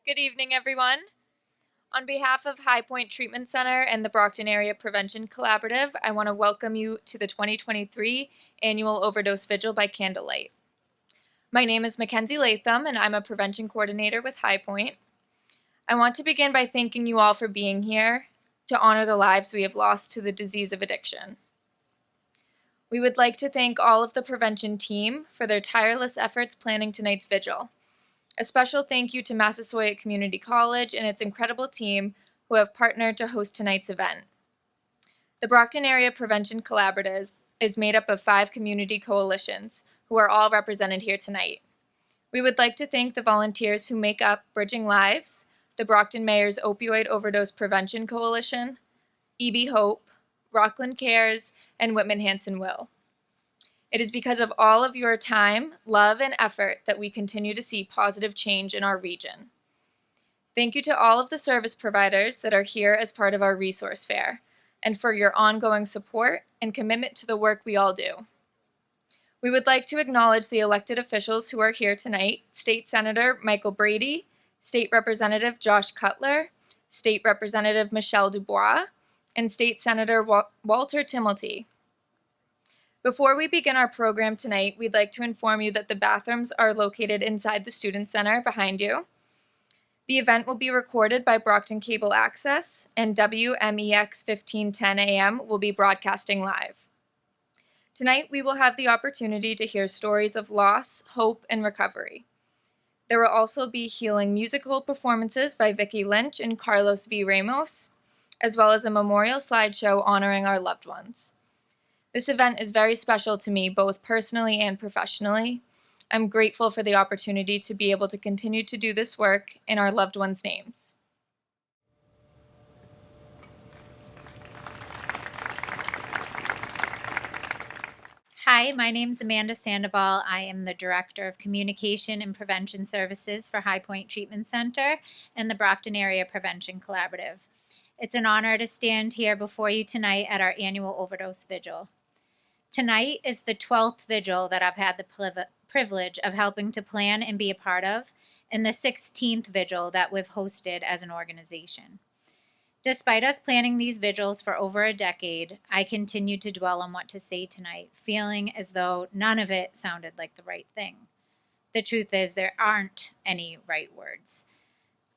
Good evening, everyone. On behalf of High Point Treatment Center and the Brockton Area Prevention Collaborative, I want to welcome you to the 2023 Annual Overdose Vigil by Candlelight. My name is Mackenzie Latham, and I'm a prevention coordinator with High Point. I want to begin by thanking you all for being here to honor the lives we have lost to the disease of addiction. We would like to thank all of the prevention team for their tireless efforts planning tonight's vigil. A special thank you to Massasoit Community College and its incredible team who have partnered to host tonight's event. The Brockton Area Prevention Collaborative is made up of 5 community coalitions who are all represented here tonight. We would like to thank the volunteers who make up Bridging Lives, the Brockton Mayor's Opioid Overdose Prevention Coalition, EB Hope, Rockland CARES, and Whitman Hanson WILL. It is because of all of your time, love, and effort that we continue to see positive change in our region. Thank you to all of the service providers that are here as part of our resource fair, and for your ongoing support and commitment to the work we all do. We would like to acknowledge the elected officials who are here tonight: State Senator Michael Brady, State Representative Josh Cutler, State Representative Michelle Dubois, and State Senator Walter Timilty. Before we begin our program tonight, we'd like to inform you that the bathrooms are located inside the Student Center behind you. The event will be recorded by Brockton Cable Access, and WMEX 1510 AM will be broadcasting live. Tonight, we will have the opportunity to hear stories of loss, hope, and recovery. There will also be healing musical performances by Vicki Lynch and Carlos V. Ramos, as well as a memorial slideshow honoring our loved ones. This event is very special to me, both personally and professionally. I'm grateful for the opportunity to be able to continue to do this work in our loved ones' names. Hi, my name is Amanda Sandoval. I am the Director of Communication and Prevention Services for High Point Treatment Center and the Brockton Area Prevention Collaborative. It's an honor to stand here before you tonight at our annual Overdose Vigil. Tonight is the 12th vigil that I've had the privilege of helping to plan and be a part of, and the 16th vigil that we've hosted as an organization. Despite us planning these vigils for over a decade, I continue to dwell on what to say tonight, feeling as though none of it sounded like the right thing. The truth is, there aren't any right words.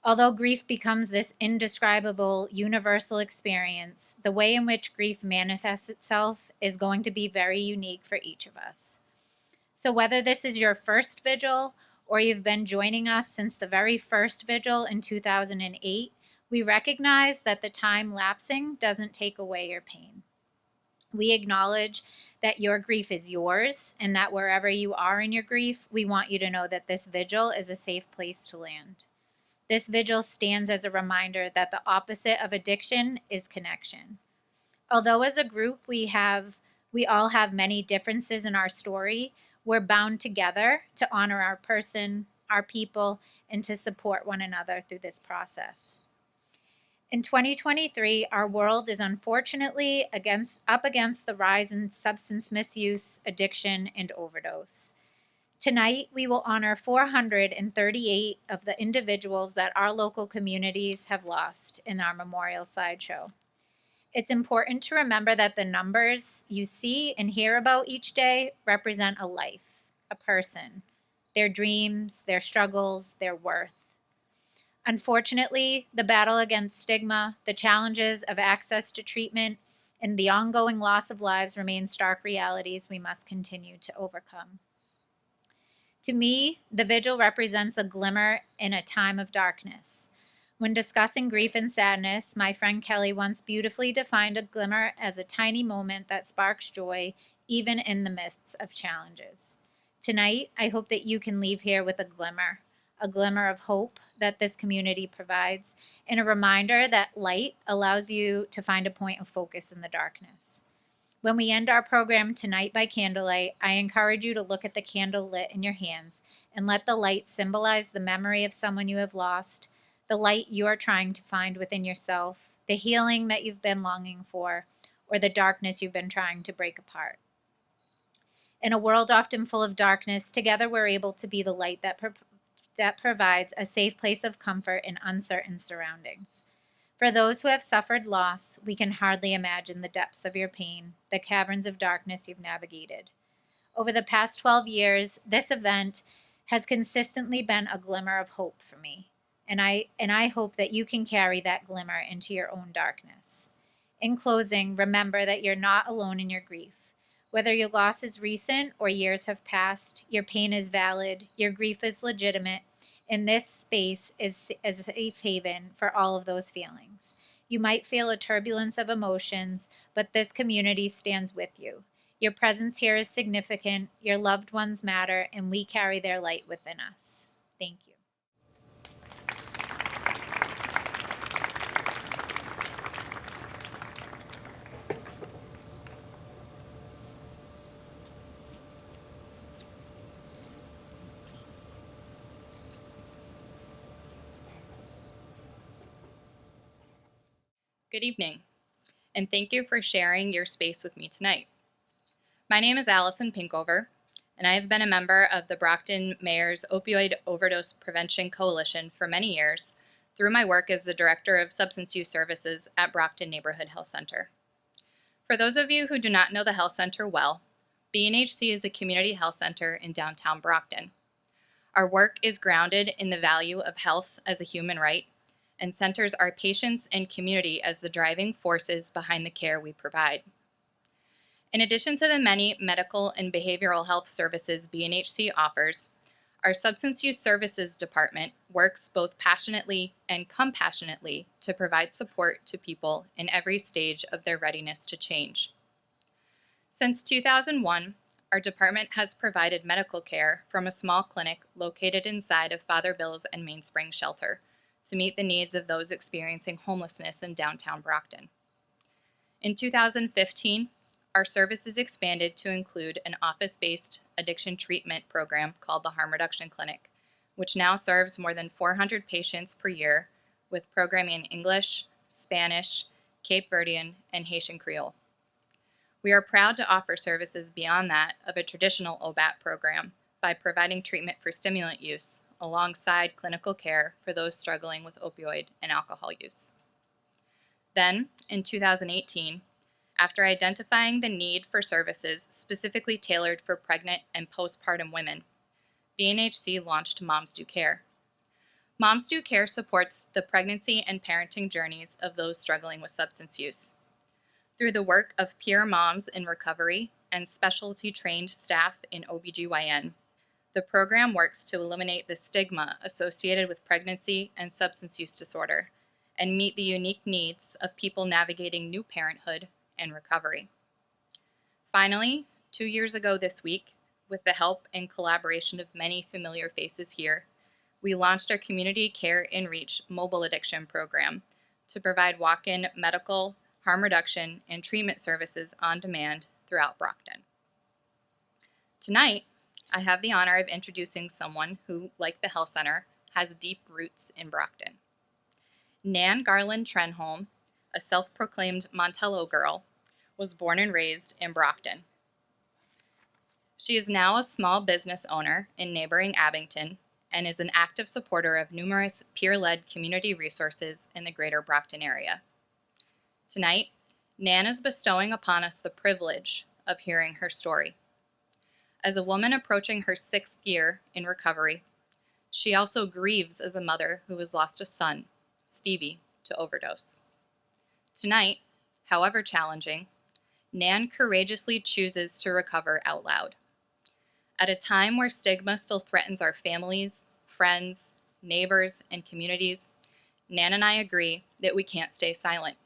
Although grief becomes this indescribable, universal experience, the way in which grief manifests itself is going to be very unique for each of us. So whether this is your first vigil or you've been joining us since the very first vigil in 2008, we recognize that the time lapsing doesn't take away your pain. We acknowledge that your grief is yours, and that wherever you are in your grief, we want you to know that this vigil is a safe place to land. This vigil stands as a reminder that the opposite of addiction is connection. Although as a group we all have many differences in our story, we're bound together to honor our person, our people, and to support one another through this process. In 2023, our world is unfortunately up against the rise in substance misuse, addiction, and overdose. Tonight, we will honor 438 of the individuals that our local communities have lost in our memorial slideshow. It's important to remember that the numbers you see and hear about each day represent a life, a person, their dreams, their struggles, their worth. Unfortunately, the battle against stigma, the challenges of access to treatment, and the ongoing loss of lives remain stark realities we must continue to overcome. To me, the vigil represents a glimmer in a time of darkness. When discussing grief and sadness, my friend Kelly once beautifully defined a glimmer as a tiny moment that sparks joy, even in the midst of challenges. Tonight, I hope that you can leave here with a glimmer of hope that this community provides, and a reminder that light allows you to find a point of focus in the darkness. When we end our program tonight by candlelight, I encourage you to look at the candle lit in your hands and let the light symbolize the memory of someone you have lost, the light you're trying to find within yourself, the healing that you've been longing for, or the darkness you've been trying to break apart. In a world often full of darkness, together we're able to be the light that that provides a safe place of comfort in uncertain surroundings. For those who have suffered loss, we can hardly imagine the depths of your pain, the caverns of darkness you've navigated. Over the past 12 years, this event has consistently been a glimmer of hope for me, and I hope that you can carry that glimmer into your own darkness. In closing, remember that you're not alone in your grief. Whether your loss is recent or years have passed, your pain is valid, your grief is legitimate, and this space is a safe haven for all of those feelings. You might feel a turbulence of emotions, but this community stands with you. Your presence here is significant, your loved ones matter, and we carry their light within us. Thank you. Good evening, and thank you for sharing your space with me tonight. My name is Allison Pinkover, and I have been a member of the Brockton Mayor's Opioid Overdose Prevention Coalition for many years through my work as the Director of Substance Use Services at Brockton Neighborhood Health Center. For those of you who do not know the health center well, BNHC is a community health center in downtown Brockton. Our work is grounded in the value of health as a human right and centers our patients and community as the driving forces behind the care we provide. In addition to the many medical and behavioral health services BNHC offers, our Substance Use Services Department works both passionately and compassionately to provide support to people in every stage of their readiness to change. Since 2001, our department has provided medical care from a small clinic located inside of Father Bill's and Mainspring Shelter to meet the needs of those experiencing homelessness in downtown Brockton. In 2015, our services expanded to include an office-based addiction treatment program called the Harm Reduction Clinic, which now serves more than 400 patients per year with programming in English, Spanish, Cape Verdean, and Haitian Creole. We are proud to offer services beyond that of a traditional OBAT program by providing treatment for stimulant use alongside clinical care for those struggling with opioid and alcohol use. Then, in 2018, after identifying the need for services specifically tailored for pregnant and postpartum women, BNHC launched Moms Do Care. Moms Do Care supports the pregnancy and parenting journeys of those struggling with substance use. Through the work of peer moms in recovery and specialty trained staff in OBGYN, the program works to eliminate the stigma associated with pregnancy and substance use disorder and meet the unique needs of people navigating new parenthood and recovery. Finally, 2 years ago this week, with the help and collaboration of many familiar faces here, we launched our Community Care in Reach mobile addiction program to provide walk-in medical, harm reduction, and treatment services on demand throughout Brockton. Tonight, I have the honor of introducing someone who, like the health center, has deep roots in Brockton. Nan Garland Trenholm, a self-proclaimed Montello girl, was born and raised in Brockton. She is now a small business owner in neighboring Abington and is an active supporter of numerous peer-led community resources in the greater Brockton area. Tonight, Nan is bestowing upon us the privilege of hearing her story. As a woman approaching her 6th year in recovery, she also grieves as a mother who has lost a son, Stevie, to overdose. Tonight, however challenging, Nan courageously chooses to recover out loud. At a time where stigma still threatens our families, friends, neighbors, and communities, Nan and I agree that we can't stay silent.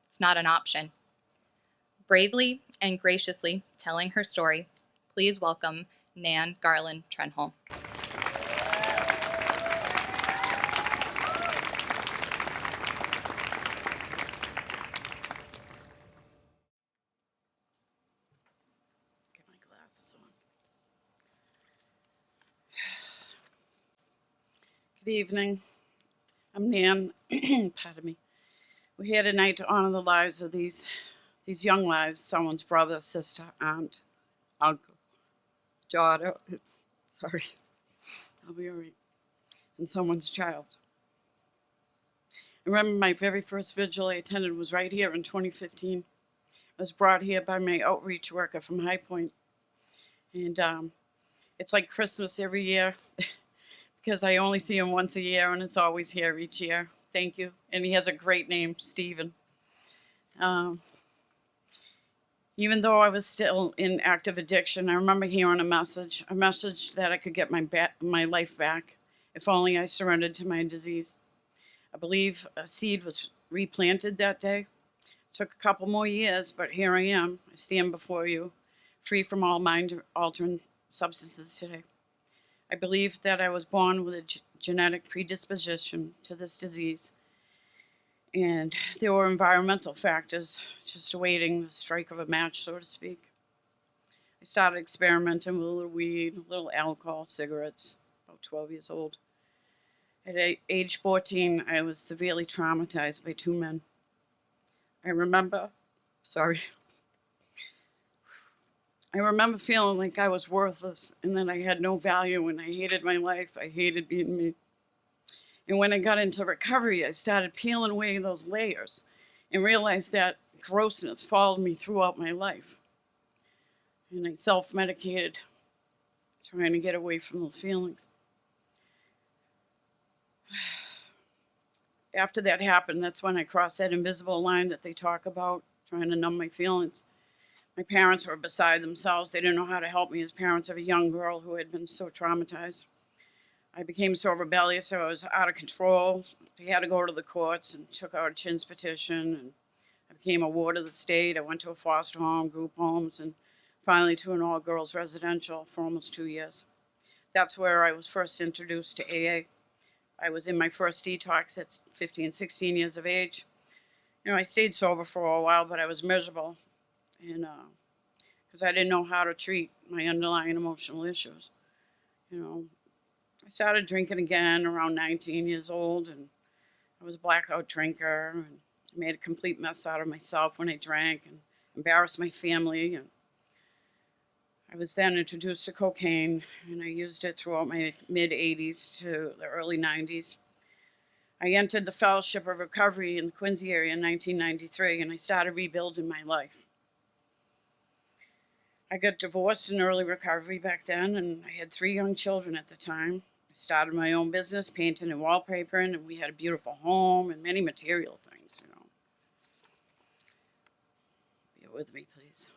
It's not an option. Bravely and graciously telling her story, please welcome Nan Garland Trenholm. Get my glasses on. Good evening. I'm Nan. Pardon me. We're here tonight to honor the lives of these young lives, someone's brother, sister, aunt, uncle, daughter. Sorry. I'll be all right. and someone's child. I remember my very first vigil I attended was right here in 2015. I was brought here by my outreach worker from High Point. And it's like Christmas every year because I only see him once a year, and it's always here each year. Thank you. And he has a great name, Stephen. Even though I was still in active addiction, I remember hearing a message that I could get my life back if only I surrendered to my disease. I believe a seed was replanted that day. It took a couple more years, but here I am. I stand before you, free from all mind-altering substances today. I believe that I was born with a genetic predisposition to this disease, and there were environmental factors just awaiting the strike of a match, so to speak. I started experimenting with a little weed, a little alcohol, cigarettes, about 12 years old. At age 14, I was severely traumatized by two men. I remember feeling like I was worthless and that I had no value, and I hated my life. I hated being me. And when I got into recovery, I started peeling away those layers and realized that grossness followed me throughout my life. And I self-medicated, trying to get away from those feelings. After that happened, that's when I crossed that invisible line that they talk about, trying to numb my feelings. My parents were beside themselves. They didn't know how to help me as parents of a young girl who had been so traumatized. I became so rebellious, so I was out of control. They had to go to the courts and took out a Chins petition, and I became a ward of the state. I went to a foster home, group homes, and finally to an all-girls residential for almost 2 years. That's where I was first introduced to AA. I was in my first detox at 15, 16 years of age. I stayed sober for a while, but I was miserable, and because I didn't know how to treat my underlying emotional issues. I started drinking again around 19 years old, and I was a blackout drinker, and I made a complete mess out of myself when I drank and embarrassed my family. And I was then introduced to cocaine, and I used it throughout my mid-80s to the early 90s. I entered the Fellowship of Recovery in the Quincy area in 1993, and I started rebuilding my life. I got divorced in early recovery back then, and I had 3 young children at the time. I started my own business, painting and wallpapering, and we had a beautiful home and many material things, Bear with me, please.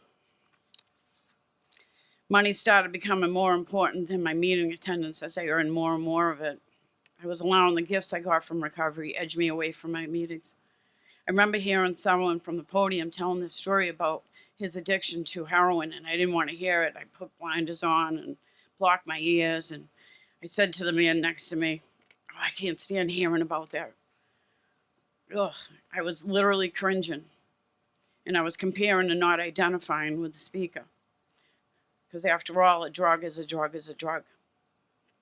Money started becoming more important than my meeting attendance as I earned more and more of it. I was allowing the gifts I got from recovery edge me away from my meetings. I remember hearing someone from the podium telling this story about his addiction to heroin, and I didn't want to hear it. I put blinders on and blocked my ears, and I said to the man next to me, I can't stand hearing about that. Ugh, I was literally cringing, and I was comparing and not identifying with the speaker. Because after all, a drug is a drug is a drug,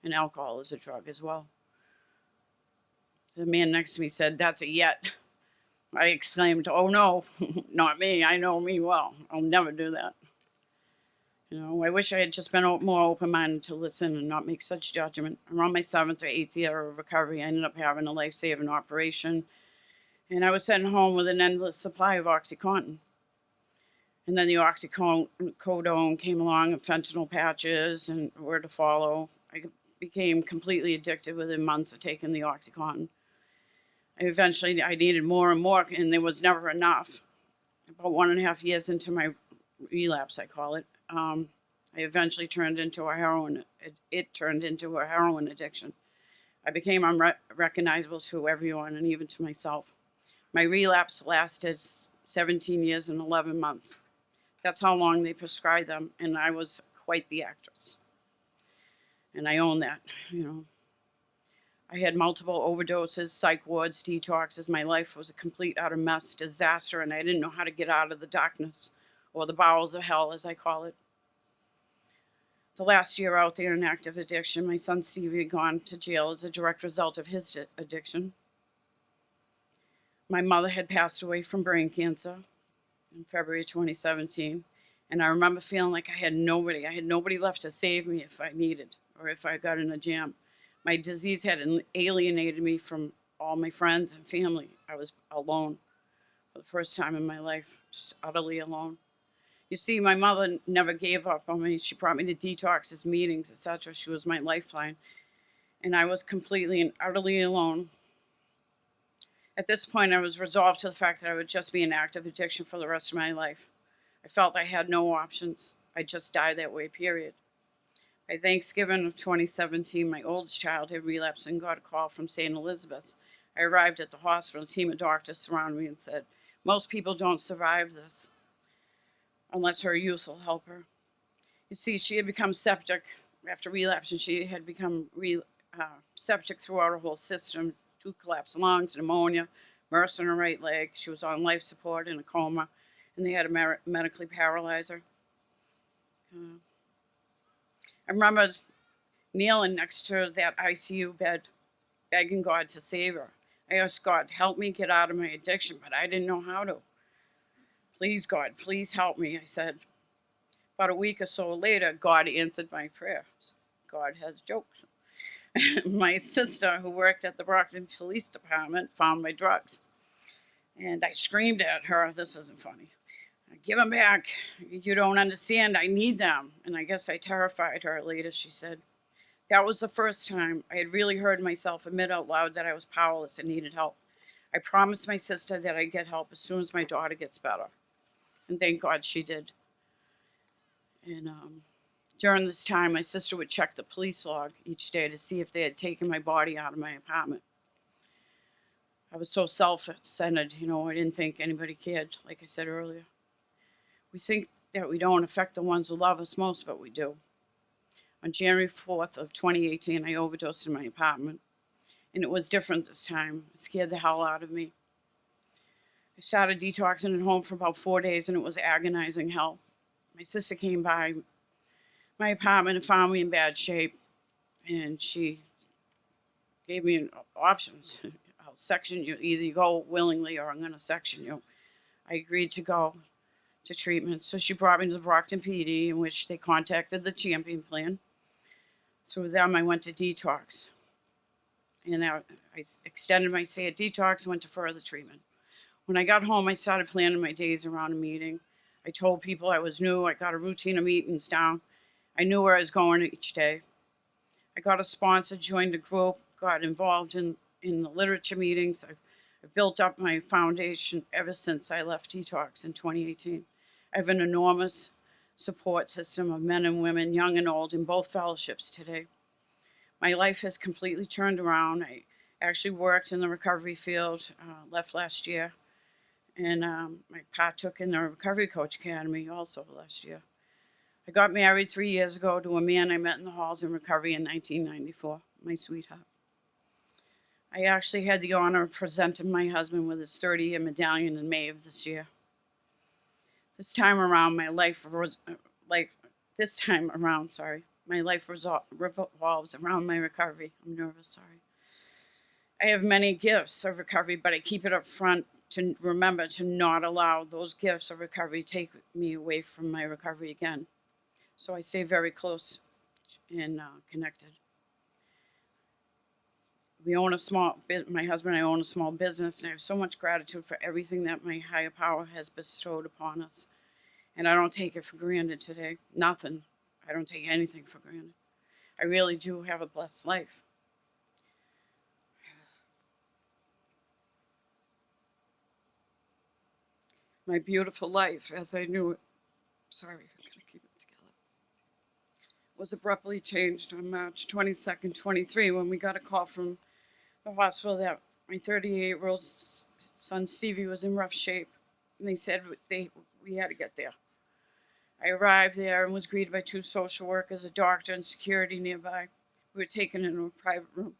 and alcohol is a drug as well. The man next to me said, "That's a yet." I exclaimed, "Oh no, not me. I know me well. I'll never do that." I wish I had just been more open-minded to listen and not make such judgment. Around my 7th or 8th year of recovery, I ended up having a life-saving operation, and I was sent home with an endless supply of OxyContin. And then the oxycodone came along, and fentanyl patches, and where to follow. I became completely addicted within months of taking the OxyContin. Eventually, I needed more and more, and there was never enough. About 1.5 years into my relapse, I call it, I eventually turned into a heroin addiction. I became unrecognizable to everyone and even to myself. My relapse lasted 17 years and 11 months. That's how long they prescribed them, and I was quite the actress. And I own that, I had multiple overdoses, psych wards, detoxes. My life was a complete utter mess, disaster, and I didn't know how to get out of the darkness, or the bowels of hell, as I call it. The last year out there in active addiction, my son Stevie had gone to jail as a direct result of his addiction. My mother had passed away from brain cancer in February 2017, and I remember feeling like I had nobody left to save me if I needed, or if I got in a jam. My disease had alienated me from all my friends and family. I was alone for the first time in my life, just utterly alone. You see, my mother never gave up on me. She brought me to detoxes, meetings, etc. She was my lifeline, and I was completely and utterly alone. At this point, I was resolved to the fact that I would just be in active addiction for the rest of my life. I felt I had no options. I'd just die that way, period. By Thanksgiving of 2017, my oldest child had relapsed and got a call from St. Elizabeth's. I arrived at the hospital. A team of doctors surrounded me and said, "Most people don't survive this unless her youth will help her." You see, she had become septic after relapse, and she had become septic throughout her whole system. 2 collapsed lungs, pneumonia, MRSA in her right leg. She was on life support in a coma, and they had to medically paralyze her. I remember kneeling next to that ICU bed, begging God to save her. I asked God, help me get out of my addiction, but I didn't know how to. Please, God, please help me, I said. About a week or so later, God answered my prayer. God has jokes. My sister, who worked at the Brockton Police Department, found my drugs. And I screamed at her, this isn't funny, "Give them back. You don't understand. I need them." And I guess I terrified her. Later, she said, that was the first time I had really heard myself admit out loud that I was powerless and needed help. I promised my sister that I'd get help as soon as my daughter gets better. And thank God she did. And during this time, my sister would check the police log each day to see if they had taken my body out of my apartment. I was so self-centered, I didn't think anybody cared, like I said earlier. We think that we don't affect the ones who love us most, but we do. On January 4th of 2018, I overdosed in my apartment, and it was different this time. It scared the hell out of me. I started detoxing at home for about 4 days, and it was agonizing hell. My sister came by my apartment and found me in bad shape, and she gave me options. I'll section you. Either you go willingly or I'm going to section you. I agreed to go to treatment. So she brought me to the Brockton PD, in which they contacted the Champion Plan. Through them, I went to detox. And I extended my stay at detox and went to further treatment. When I got home, I started planning my days around a meeting. I told people I was new. I got a routine of meetings down. I knew where I was going each day. I got a sponsor, joined a group, got involved in the literature meetings. I've built up my foundation ever since I left detox in 2018. I have an enormous support system of men and women, young and old, in both fellowships today. My life has completely turned around. I actually worked in the recovery field, left last year, and I partook in the Recovery Coach Academy also last year. I got married 3 years ago to a man I met in the halls in recovery in 1994, my sweetheart. I actually had the honor of presenting my husband with his 30-year medallion in May of this year. This time around, my life revolves around my recovery. I'm nervous, sorry. I have many gifts of recovery, but I keep it up front to remember to not allow those gifts of recovery take me away from my recovery again. So I stay very close and connected. My husband and I own a small business, and I have so much gratitude for everything that my higher power has bestowed upon us. And I don't take it for granted today. Nothing. I don't take anything for granted. I really do have a blessed life. My beautiful life, as I knew it, I'm going to keep it together, was abruptly changed on March 22nd, 23, when we got a call from the hospital that my 38-year-old son Stevie was in rough shape, and they said we had to get there. I arrived there and was greeted by 2 social workers, a doctor, and security nearby. We were taken into a private room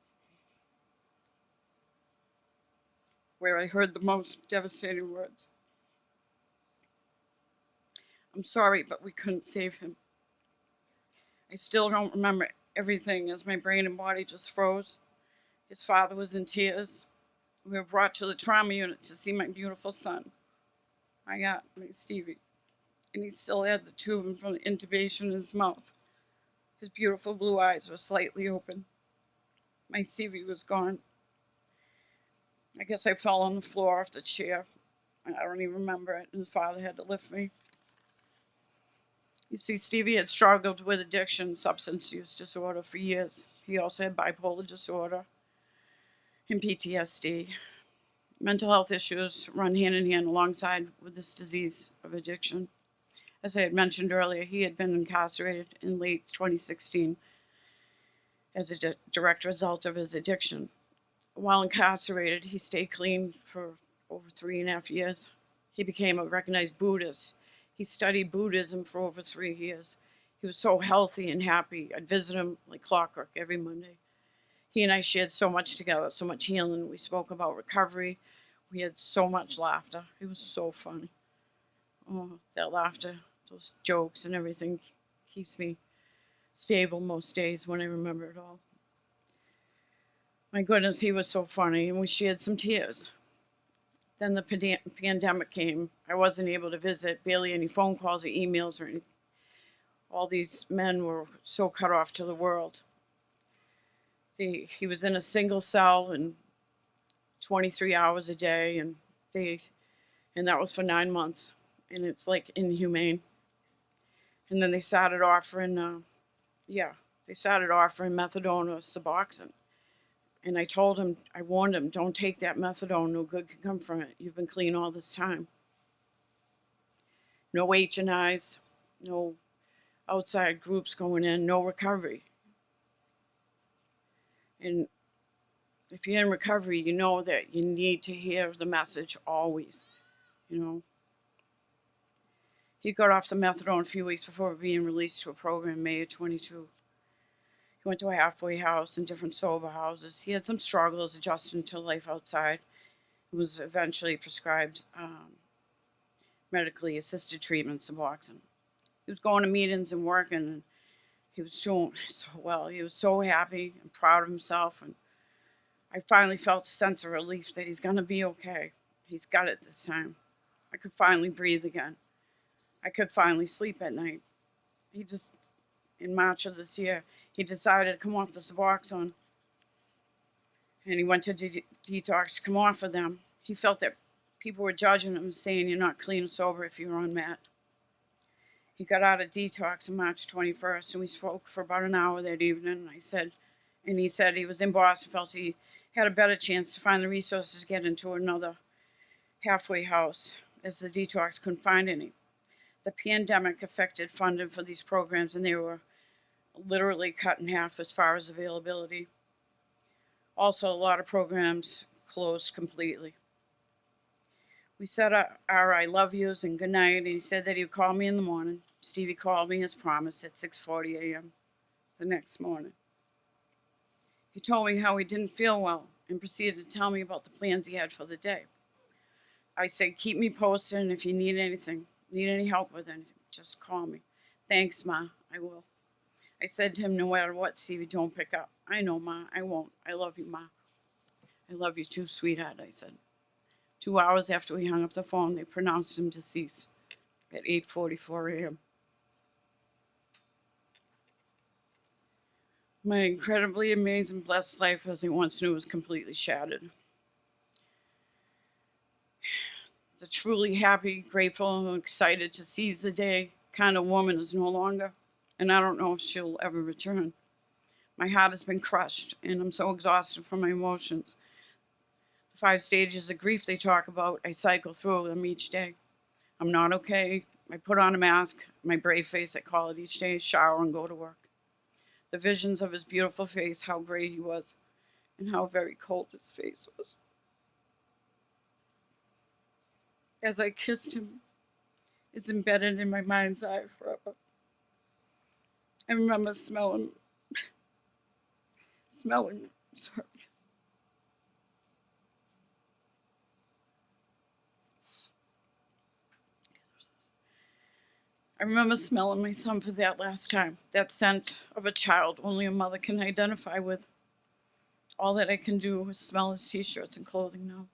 where I heard the most devastating words. "I'm sorry, but we couldn't save him." I still don't remember everything as my brain and body just froze. His father was in tears. We were brought to the trauma unit to see my beautiful son, my Stevie. And he still had the tube from the intubation in his mouth. His beautiful blue eyes were slightly open. My CV was gone. I guess I fell on the floor off the chair. I don't even remember it. His father had to lift me. You see, Stevie had struggled with addiction, substance use disorder for years. He also had bipolar disorder and PTSD. Mental health issues run hand in hand alongside with this disease of addiction. As I had mentioned earlier, he had been incarcerated in late 2016 as a direct result of his addiction. While incarcerated, he stayed clean for over 3.5 years. He became a recognized Buddhist. He studied Buddhism for over 3 years. He was so healthy and happy. I'd visit him like clockwork every Monday. He and I shared so much together, so much healing. We spoke about recovery. We had so much laughter. It was so funny. Oh, that laughter, those jokes and everything keeps me stable most days when I remember it all. My goodness, he was so funny, and we shared some tears. Then the pandemic came. I wasn't able to visit, barely any phone calls or emails or anything. All these men were so cut off to the world. He was in a single cell and 23 hours a day, and that was for 9 months, and it's like inhumane. And then they started offering methadone or Suboxone. And I warned him, don't take that methadone, no good can come from it. You've been clean all this time. No H&Is, no outside groups going in, no recovery. And if you're in recovery, you know that you need to hear the message always, He got off the methadone a few weeks before being released to a program in May of 22. He went to a halfway house and different sober houses. He had some struggles adjusting to life outside. He was eventually prescribed medically assisted treatment, Suboxone. He was going to meetings and working, and he was doing so well. He was so happy and proud of himself, and I finally felt a sense of relief that he's going to be okay. He's got it this time. I could finally breathe again. I could finally sleep at night. In March of this year, he decided to come off the Suboxone, and he went to detox to come off of them. He felt that people were judging him, saying you're not clean or sober if you're on Mat. He got out of detox on March 21st, and we spoke for about an hour that evening. And he said he was in Boston, felt he had a better chance to find the resources to get into another halfway house, as the detox couldn't find any. The pandemic affected funding for these programs, and they were literally cut in half as far as availability. Also, a lot of programs closed completely. We said our I love yous and good night, and he said that he would call me in the morning. Stevie called me as promised at 6:40 a.m. the next morning. He told me how he didn't feel well and proceeded to tell me about the plans he had for the day. I said, keep me posted, and if you need any help with anything, just call me. Thanks, Ma, I will. I said to him, no matter what, Stevie, don't pick up. I know, Ma, I won't. I love you, Ma. I love you too, sweetheart, I said. 2 hours after we hung up the phone, they pronounced him deceased at 8:44 a.m. My incredibly amazing, blessed life as I once knew was completely shattered. The truly happy, grateful, and excited to seize the day kind of woman is no longer, and I don't know if she'll ever return. My heart has been crushed, and I'm so exhausted from my emotions. The 5 stages of grief they talk about, I cycle through them each day. I'm not okay. I put on a mask, my brave face, I call it each day, shower and go to work. The visions of his beautiful face, how gray he was, and how very cold his face was. As I kissed him, it's embedded in my mind's eye forever. I remember smelling, sorry. I remember smelling my son for that last time, that scent of a child only a mother can identify with. All that I can do is smell his t-shirts and clothing now.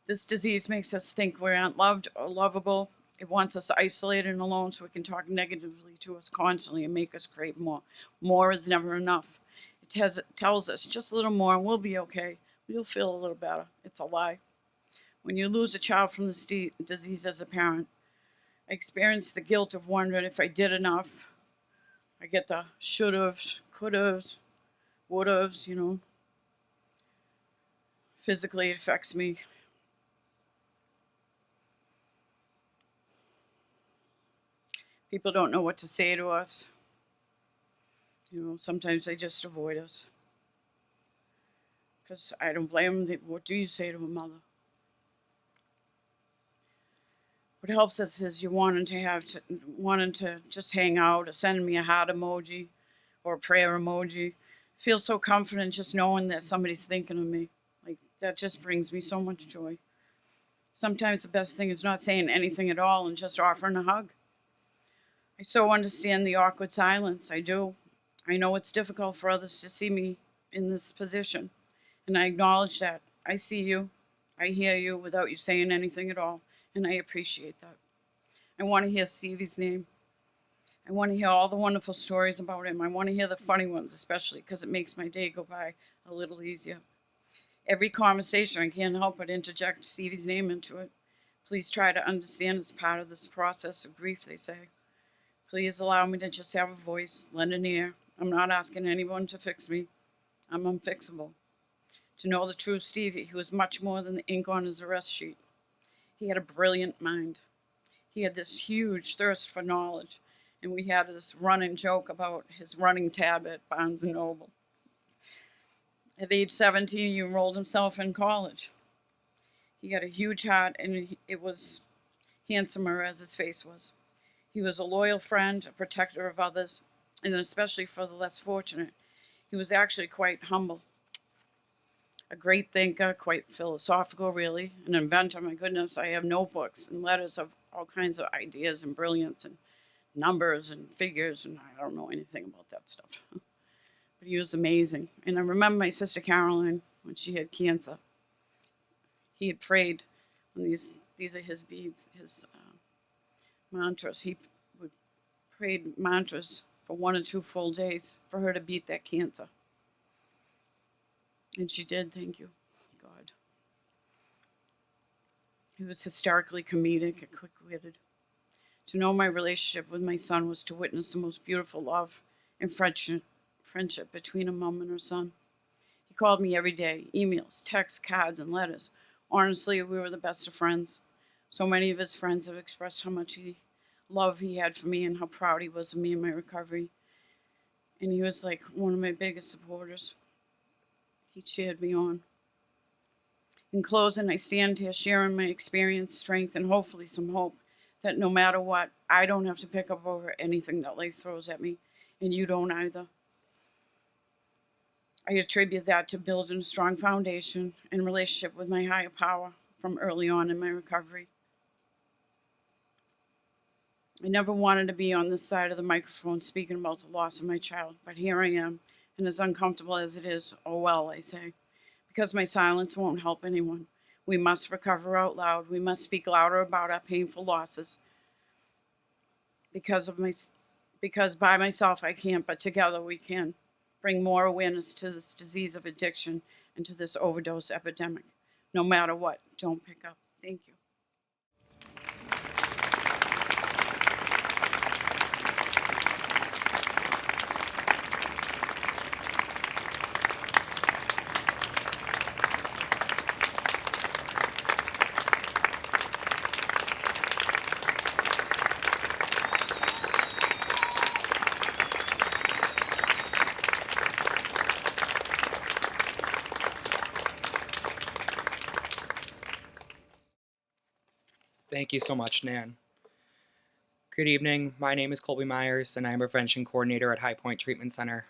This disease makes us think we aren't loved or lovable. It wants us isolated and alone so it can talk negatively to us constantly and make us crave more. More is never enough. tells us just a little more and we'll be okay. We'll feel a little better. It's a lie. When you lose a child from this disease as a parent, I experience the guilt of wondering if I did enough. I get the should-haves, could-haves, would-haves, Physically, it affects me. People don't know what to say to us. Sometimes they just avoid us. Because I don't blame them. What do you say to a mother? What helps us is you wanting to just hang out or send me a heart emoji or a prayer emoji. I feel so confident just knowing that somebody's thinking of me. Like, that just brings me so much joy. Sometimes the best thing is not saying anything at all and just offering a hug. I so understand the awkward silence. I do. I know it's difficult for others to see me in this position, and I acknowledge that. I see you. I hear you without you saying anything at all, and I appreciate that. I want to hear Stevie's name. I want to hear all the wonderful stories about him. I want to hear the funny ones, especially because it makes my day go by a little easier. Every conversation, I can't help but interject Stevie's name into it. Please try to understand it's part of this process of grief, they say. Please allow me to just have a voice, lend an ear. I'm not asking anyone to fix me. I'm unfixable. To know the true Stevie, who is much more than the ink on his arrest sheet. He had a brilliant mind. He had this huge thirst for knowledge, and we had this running joke about his running tab at Barnes & Noble. At age 17, he enrolled himself in college. He had a huge heart, and it was handsomer as his face was. He was a loyal friend, a protector of others, and especially for the less fortunate. He was actually quite humble. A great thinker, quite philosophical, really. An inventor, my goodness. I have notebooks and letters of all kinds of ideas and brilliance and numbers and figures, and I don't know anything about that stuff. But he was amazing. And I remember my sister Caroline, when she had cancer, he had prayed on these are his beads, his mantras. He would prayed mantras for 1 or 2 full days for her to beat that cancer. And she did, thank you, God. He was hysterically comedic and quick-witted. To know my relationship with my son was to witness the most beautiful love and friendship between a mom and her son. He called me every day, emails, texts, cards, and letters. Honestly, we were the best of friends. So many of his friends have expressed how much love he had for me and how proud he was of me in my recovery. And he was like one of my biggest supporters. He cheered me on. In closing, I stand here sharing my experience, strength, and hopefully some hope that no matter what, I don't have to pick up over anything that life throws at me, and you don't either. I attribute that to building a strong foundation and relationship with my higher power from early on in my recovery. I never wanted to be on this side of the microphone speaking about the loss of my child, but here I am, and as uncomfortable as it is, oh well, I say, because my silence won't help anyone. We must recover out loud. We must speak louder about our painful losses. Because by myself I can't, but together we can bring more awareness to this disease of addiction and to this overdose epidemic. No matter what, don't pick up. Thank you. Thank you so much, Nan. Good evening. My name is Colby Myers, and I am a prevention coordinator at High Point Treatment Center.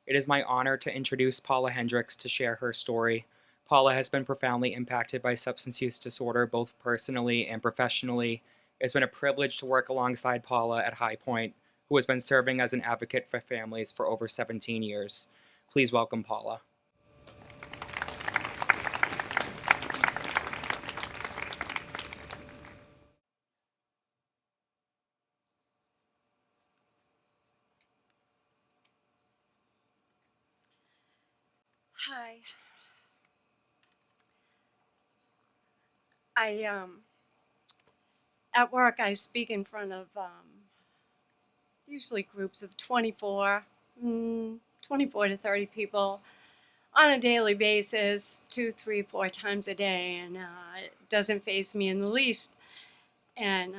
It is my honor to introduce Paula Hendricks to share her story. Paula has been profoundly impacted by substance use disorder, both personally and professionally. It's been a privilege to work alongside Paula at High Point, who has been serving as an advocate for families for over 17 years. Please welcome Paula. Hi. I at work I speak in front of usually groups of 24 to 30 people on a daily basis, 2, 3, 4 times a day, and it doesn't faze me in the least. And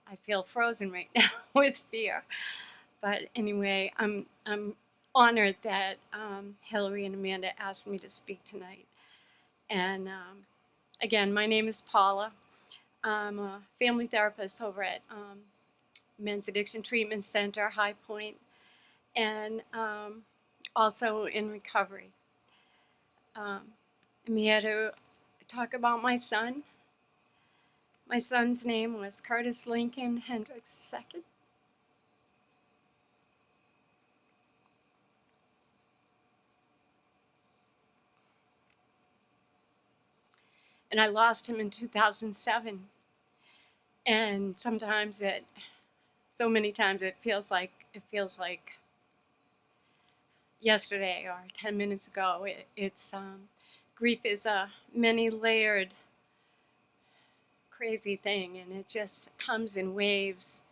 I feel frozen right now with fear. But anyway, I'm honored that Hillary and Amanda asked me to speak tonight. And again, my name is Paula. I'm a family therapist over at Men's Addiction Treatment Center, High Point, and also in recovery. I'm here to talk about my son. My son's name was Curtis Lincoln Hendricks II. And I lost him in 2007. And sometimes so many times it feels like yesterday or 10 minutes ago. Grief is a many-layered, crazy thing, and it just comes in waves,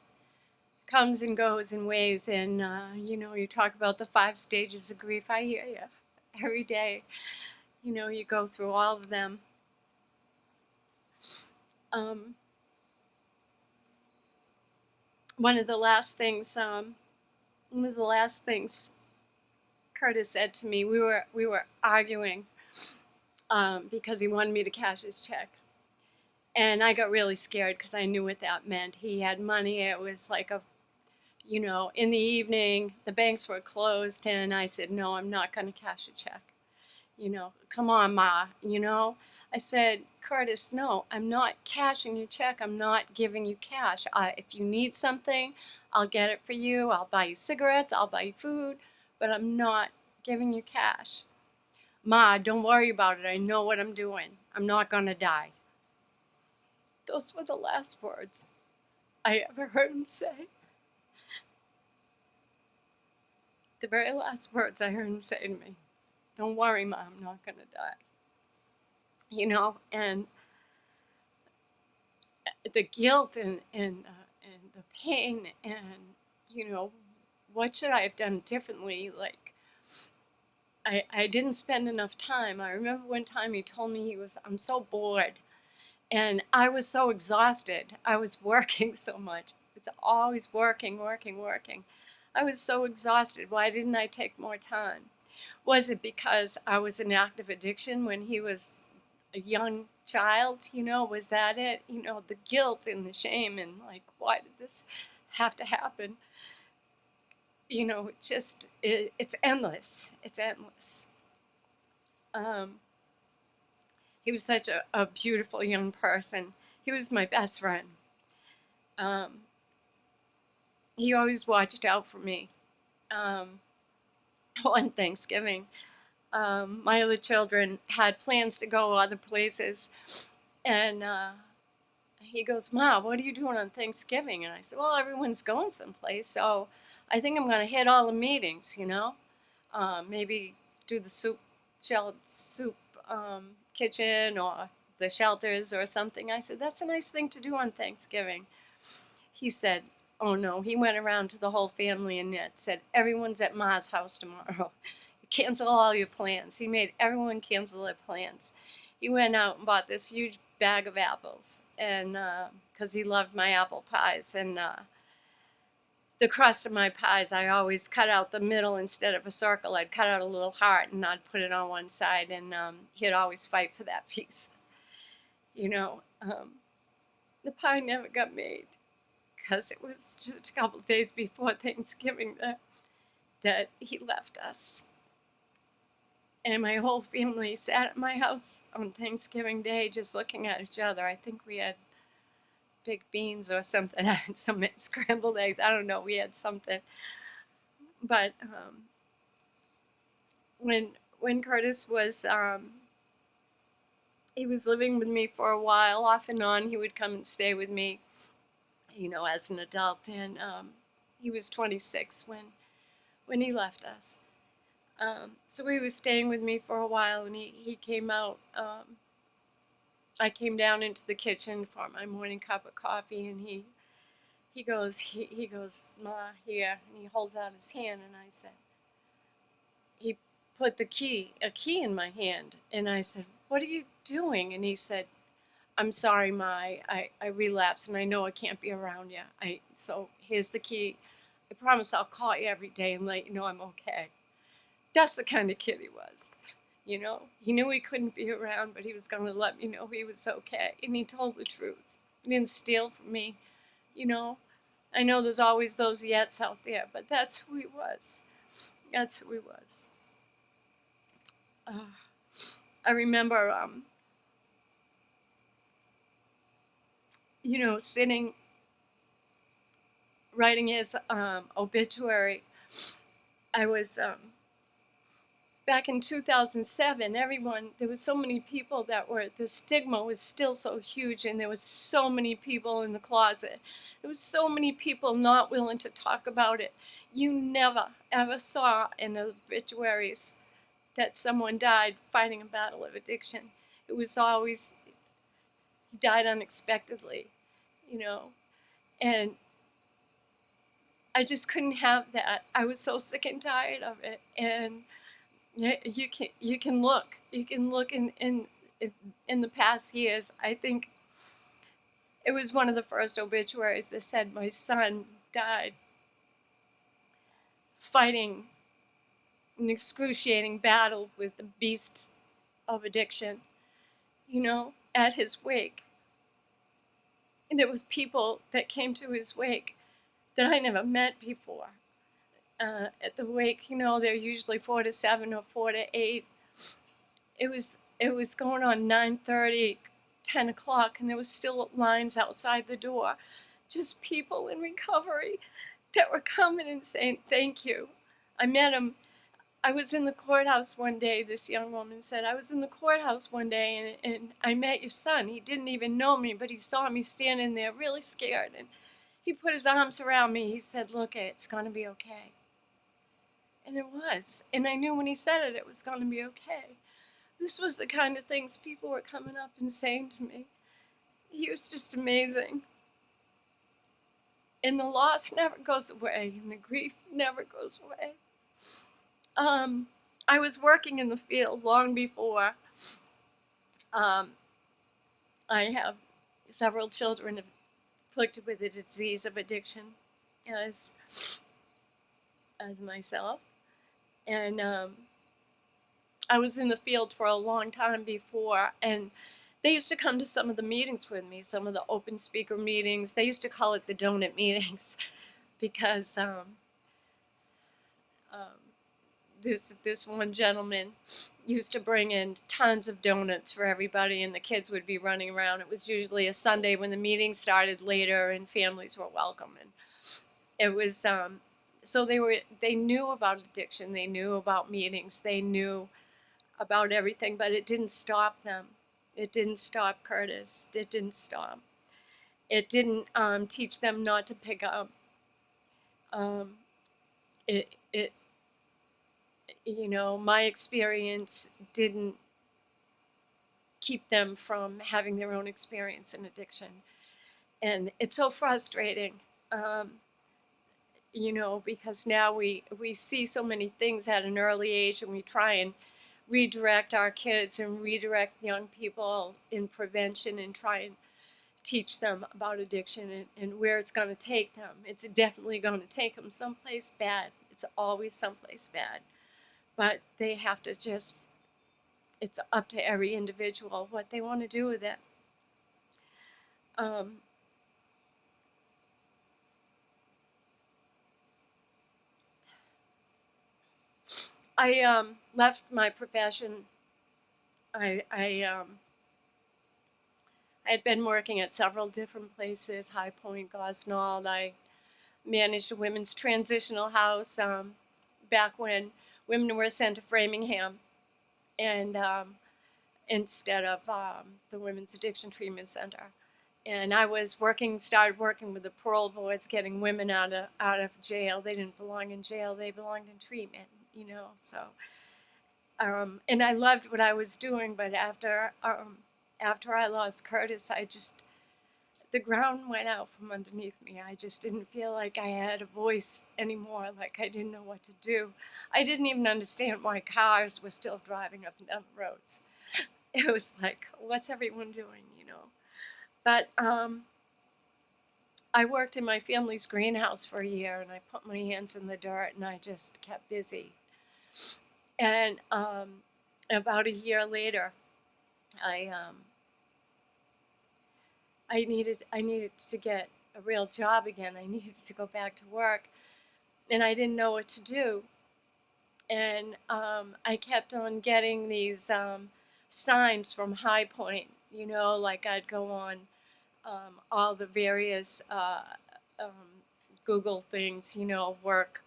comes and goes in waves. And you talk about the 5 stages of grief. I hear you every day. You go through all of them. One of the last things Curtis said to me, we were arguing because he wanted me to cash his check. And I got really scared because I knew what that meant. He had money. It was like in the evening, the banks were closed, and I said, no, I'm not going to cash a check. Come on, Ma. I said, Curtis, no, I'm not cashing your check. I'm not giving you cash. If you need something, I'll get it for you. I'll buy you cigarettes. I'll buy you food. But I'm not giving you cash. Ma, don't worry about it. I know what I'm doing. I'm not going to die. Those were the last words I ever heard him say. The very last words I heard him say to me. Don't worry, Ma, I'm not going to die. And the guilt and the pain and, what should I have done differently? Like, I didn't spend enough time. I remember one time he told me I'm so bored. And I was so exhausted. I was working so much. It's always working. I was so exhausted. Why didn't I take more time? Was it because I was in active addiction when he was a young child? Was that it? The guilt and the shame and like, why did this have to happen? It's endless. It's endless. He was such a beautiful young person. He was my best friend. He always watched out for me. On Thanksgiving, my other children had plans to go other places, and he goes, Ma, what are you doing on Thanksgiving? And I said, well, everyone's going someplace, so I think I'm going to hit all the meetings, maybe do the soup kitchen or the shelters or something. I said, that's a nice thing to do on Thanksgiving. He said, oh no, he went around to the whole family and said, everyone's at Ma's house tomorrow. Cancel all your plans. He made everyone cancel their plans. He went out and bought this huge bag of apples, and because he loved my apple pies, and the crust of my pies, I always cut out the middle instead of a circle. I'd cut out a little heart and I'd put it on one side, and he'd always fight for that piece. The pie never got made because it was just a couple days before Thanksgiving that he left us. And my whole family sat at my house on Thanksgiving Day just looking at each other. I think we had big beans or something, some scrambled eggs. I don't know, we had something. But when Curtis was, he was living with me for a while, off and on. He would come and stay with me, as an adult. And he was 26 when he left us. So he was staying with me for a while, and he came out. I came down into the kitchen for my morning cup of coffee, and he goes, "Ma, here," and he holds out his hand, and I said, he put a key in my hand, and I said, "What are you doing?" And he said, "I'm sorry, Ma, I relapsed, and I know I can't be around you. So here's the key. I promise I'll call you every day and let you know I'm okay." That's the kind of kid he was. You know, he knew he couldn't be around, but he was going to let me know he was okay. And he told the truth. He didn't steal from me, you know. I know there's always those yets out there, but that's who he was. That's who he was. I remember, sitting, writing his obituary. I was, back in 2007, there was so many people the stigma was still so huge, and there was so many people in the closet. There was so many people not willing to talk about it. You never, ever saw in the obituaries that someone died fighting a battle of addiction. It was always, he died unexpectedly, and I just couldn't have that. I was so sick and tired of it, and you can look in the past years. I think it was one of the first obituaries that said my son died fighting an excruciating battle with the beast of addiction, at his wake. And there was people that came to his wake that I never met before. At the wake, they're usually 4 to 7 or 4 to 8. It was going on 9:30, 10 o'clock, and there was still lines outside the door. Just people in recovery that were coming and saying thank you. I met him. I was in the courthouse one day, this young woman said, "I was in the courthouse one day and I met your son. He didn't even know me, but he saw me standing there really scared. And he put his arms around me. He said, 'Look, it's going to be okay.'" And it was. And I knew when he said it, it was going to be okay. This was the kind of things people were coming up and saying to me. He was just amazing. And the loss never goes away, and the grief never goes away. I was working in the field long before. I have several children afflicted with the disease of addiction, as myself, and I was in the field for a long time before, and they used to come to some of the meetings with me, some of the open speaker meetings. They used to call it the donut meetings, because this one gentleman used to bring in tons of donuts for everybody, and the kids would be running around. It was usually a Sunday when the meeting started later, and families were welcome. And it was so they knew about addiction, they knew about meetings, they knew about everything, but it didn't stop them. It didn't stop Curtis. It didn't stop. It didn't teach them not to pick up. My experience didn't keep them from having their own experience in addiction. And it's so frustrating, because now we see so many things at an early age, and we try and redirect our kids and redirect young people in prevention and try and teach them about addiction and where it's going to take them. It's definitely going to take them someplace bad. It's always someplace bad. But they have to it's up to every individual what they want to do with it. I left my profession. I had been working at several different places, High Point, Gosnold. I managed a women's transitional house back when women were sent to Framingham, and instead of the Women's Addiction Treatment Center. And I was started working with the parole boards, getting women out of jail. They didn't belong in jail; they belonged in treatment, you know. So, and I loved what I was doing. But after I lost Curtis, the ground went out from underneath me. I just didn't feel like I had a voice anymore. Like I didn't know what to do. I didn't even understand why cars were still driving up and down the roads. It was like, what's everyone doing, you know? But I worked in my family's greenhouse for a year, and I put my hands in the dirt, and I just kept busy. And about a year later, I needed to get a real job again. I needed to go back to work, and I didn't know what to do. And I kept on getting these signs from High Point, you know, like I'd go on all the various Google things, you know, work,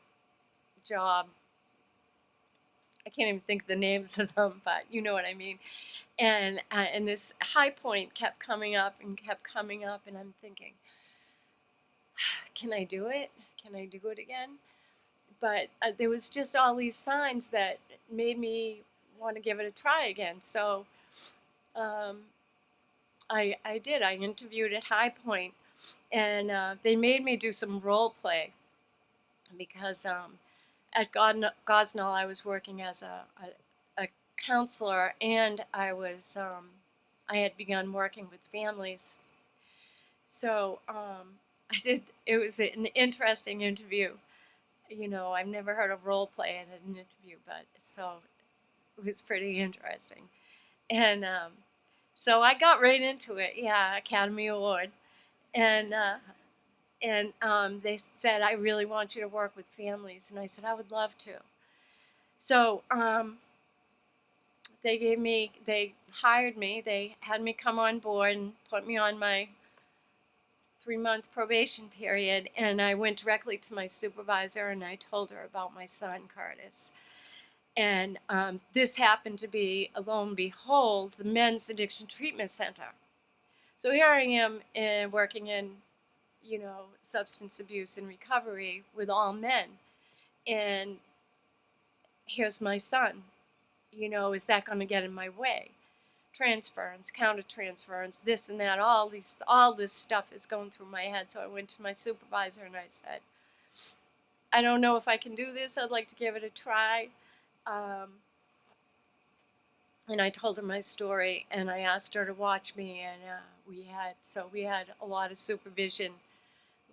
job. I can't even think of the names of them, but you know what I mean. And this High Point kept coming up, and I'm thinking, can I do it? Can I do it again? But there was just all these signs that made me want to give it a try again. So I did. I interviewed at High Point, and they made me do some role play because at Gosnell I was working as a counselor, and I had begun working with families. So I did. It was an interesting interview. You know, I've never heard of role play in an interview, but so it was pretty interesting. And so I got right into it. Yeah, Academy Award, and they said, I really want you to work with families, and I said I would love to. So they hired me. They had me come on board and put me on my 3-month probation period, and I went directly to my supervisor and I told her about my son Curtis. And this happened to be, lo and behold, the Men's Addiction Treatment Center. So here I am working in, you know, substance abuse and recovery with all men, and here's my son. You know, is that going to get in my way? Transference, countertransference, this and that, all this stuff is going through my head. So I went to my supervisor and I said, I don't know if I can do this. I'd like to give it a try. And I told her my story, and I asked her to watch me, and we had a lot of supervision,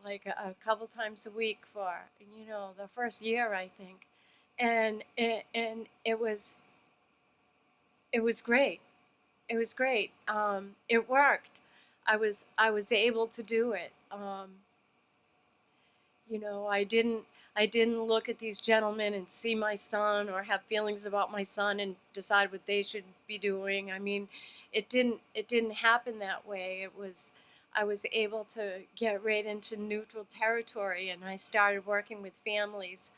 like a couple times a week for, you know, the first year, I think, and it was great. It was great. It worked. I was able to do it. You know, I didn't look at these gentlemen and see my son or have feelings about my son and decide what they should be doing. I mean, it didn't happen that way. I was able to get right into neutral territory, and I started working with families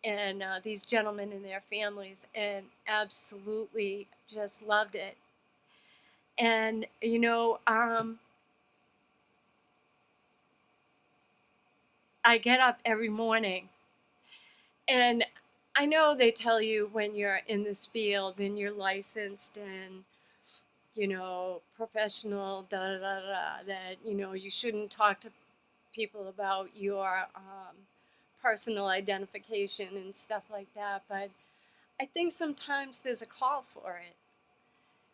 and these gentlemen and their families, and absolutely just loved it. And you know, I get up every morning, and I know they tell you when you're in this field and you're licensed and, you know, professional, that, you know, you shouldn't talk to people about your personal identification and stuff like that. But I think sometimes there's a call for it.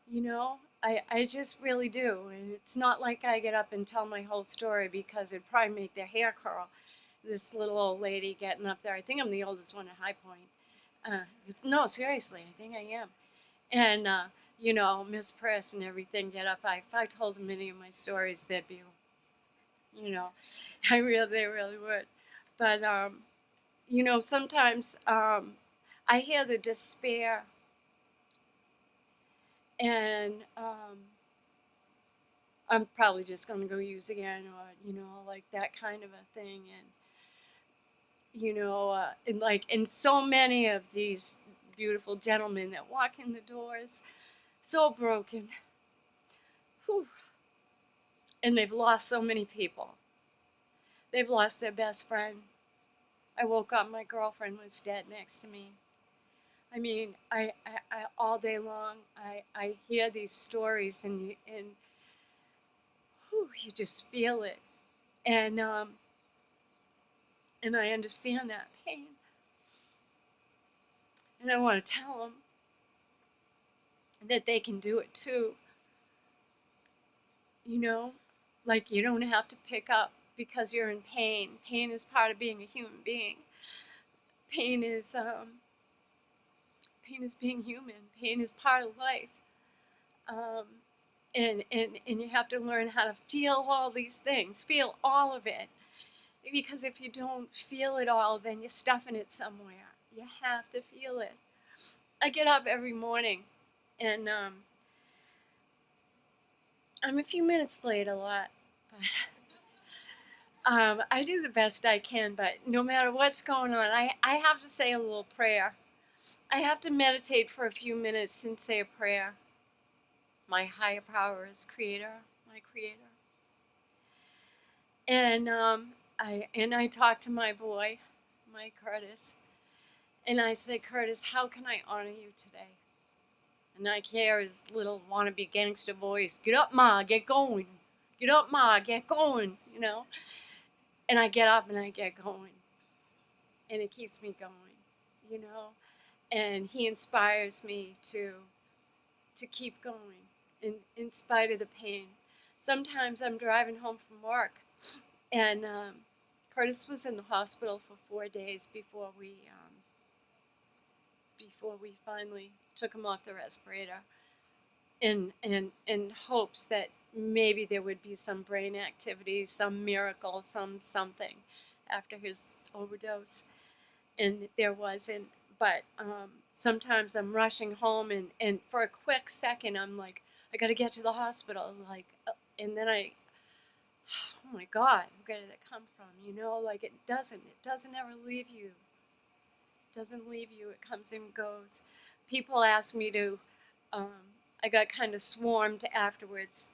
You know, I just really do. And it's not like I get up and tell my whole story because it'd probably make their hair curl. This little old lady getting up there. I think I'm the oldest one at High Point. No, seriously, I think I am. And, you know, Miss Press and everything get up. If I told them any of my stories, they'd be, you know, they really would. But, you know, sometimes I hear the despair, and I'm probably just going to go use again, or, you know, like that kind of a thing. And, you know, and so many of these beautiful gentlemen that walk in the doors, so broken. Whew. And they've lost so many people. They've lost their best friend. I woke up, my girlfriend was dead next to me. I mean, I all day long, I hear these stories, and you just feel it. And I understand that pain. And I want to tell them that they can do it too. You know, like, you don't have to pick up because you're in pain. Pain is part of being a human being. Pain is being human. Pain is part of life. And you have to learn how to feel all these things, feel all of it. Because if you don't feel it all, then you're stuffing it somewhere. You have to feel it. I get up every morning, and I'm a few minutes late a lot, but I do the best I can. But no matter what's going on, I have to say a little prayer. I have to meditate for a few minutes and say a prayer. My higher power is creator, my creator. And I talk to my boy, my Curtis, and I say, Curtis, how can I honor you today? And I hear his little wannabe gangster voice, get up, Ma, get going. Get up, Ma, get going, you know. And I get up and I get going. And it keeps me going, you know. And he inspires me to keep going in spite of the pain. Sometimes I'm driving home from work, and Curtis was in the hospital for 4 days before we finally took him off the respirator, in hopes that maybe there would be some brain activity, some miracle, something after his overdose. And there wasn't. But sometimes I'm rushing home, and for a quick second I'm like, I gotta get to the hospital, like, and then oh my God, where did it come from? You know, like, it doesn't ever leave you. It doesn't leave you. It comes and goes. People ask me to. I got kind of swarmed afterwards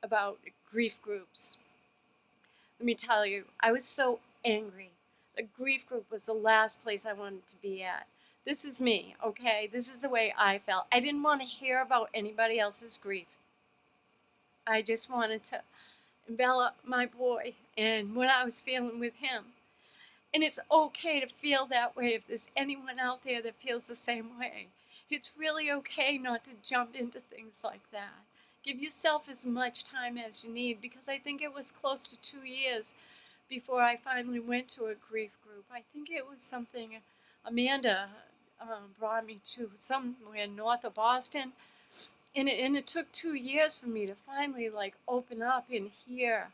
about grief groups. Let me tell you, I was so angry. A grief group was the last place I wanted to be at. This is me, okay? This is the way I felt. I didn't want to hear about anybody else's grief. I just wanted to envelop my boy and what I was feeling with him. And it's okay to feel that way if there's anyone out there that feels the same way. It's really okay not to jump into things like that. Give yourself as much time as you need, because I think it was close to 2 years before I finally went to a grief group. I think it was something Amanda brought me to somewhere north of Boston. And it took 2 years for me to finally, like, open up and hear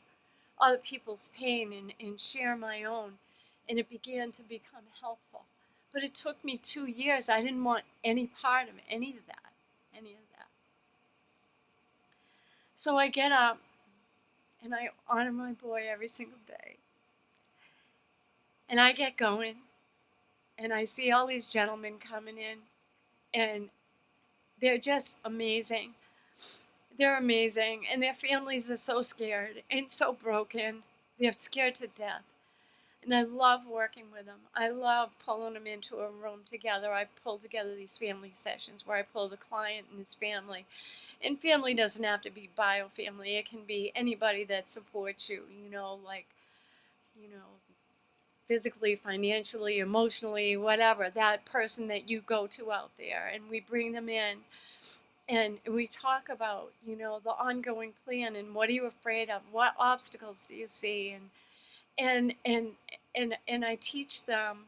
other people's pain and share my own. And it began to become helpful. But it took me 2 years. I didn't want any part of any of that. So I get up and I honor my boy every single day. And I get going, and I see all these gentlemen coming in, and they're just amazing. They're amazing, and their families are so scared and so broken. They're scared to death. And I love working with them. I love pulling them into a room together. I pull together these family sessions where I pull the client and his family. And family doesn't have to be bio family. It can be anybody that supports you, physically, financially, emotionally, whatever, that person that you go to out there. And we bring them in, and we talk about, the ongoing plan, and what are you afraid of? What obstacles do you see? And I teach them,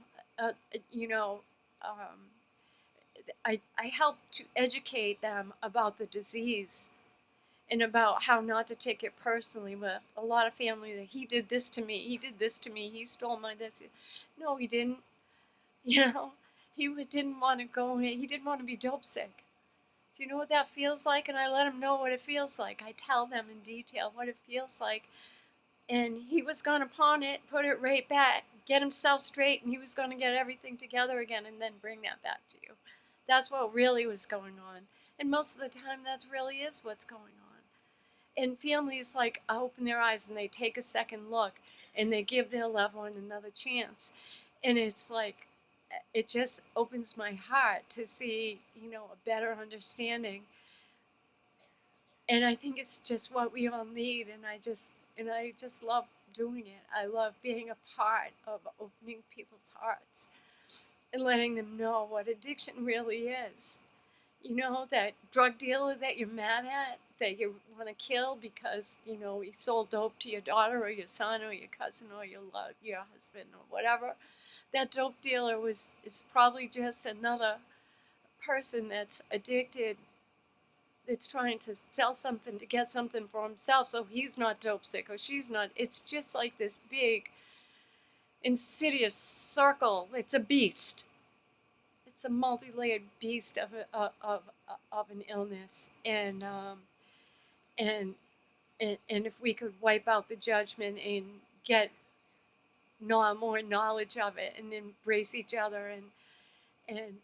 I help to educate them about the disease and about how not to take it personally. With a lot of family, that he did this to me, he stole my this. No, he didn't. He didn't want to go, he didn't want to be dope sick. Do you know what that feels like? And I let him know what it feels like. I tell them in detail what it feels like. And he was going to pawn it, put it right back, get himself straight, and he was going to get everything together again and then bring that back to you. That's what really was going on. And most of the time, that really is what's going on. And families like open their eyes and they take a second look and they give their loved one another chance. And it's like, it just opens my heart to see, you know, a better understanding. And I think it's just what we all need. And I just love doing it. I love being a part of opening people's hearts and letting them know what addiction really is. You know, that drug dealer that you're mad at, that you want to kill because, you know, he sold dope to your daughter or your son or your cousin or your husband or whatever. That dope dealer is probably just another person that's addicted, that's trying to sell something to get something for himself, so he's not dope sick or she's not. It's just like this big, insidious circle. It's a beast. It's a multi-layered beast of an illness, and if we could wipe out the judgment and get more knowledge of it and embrace each other, and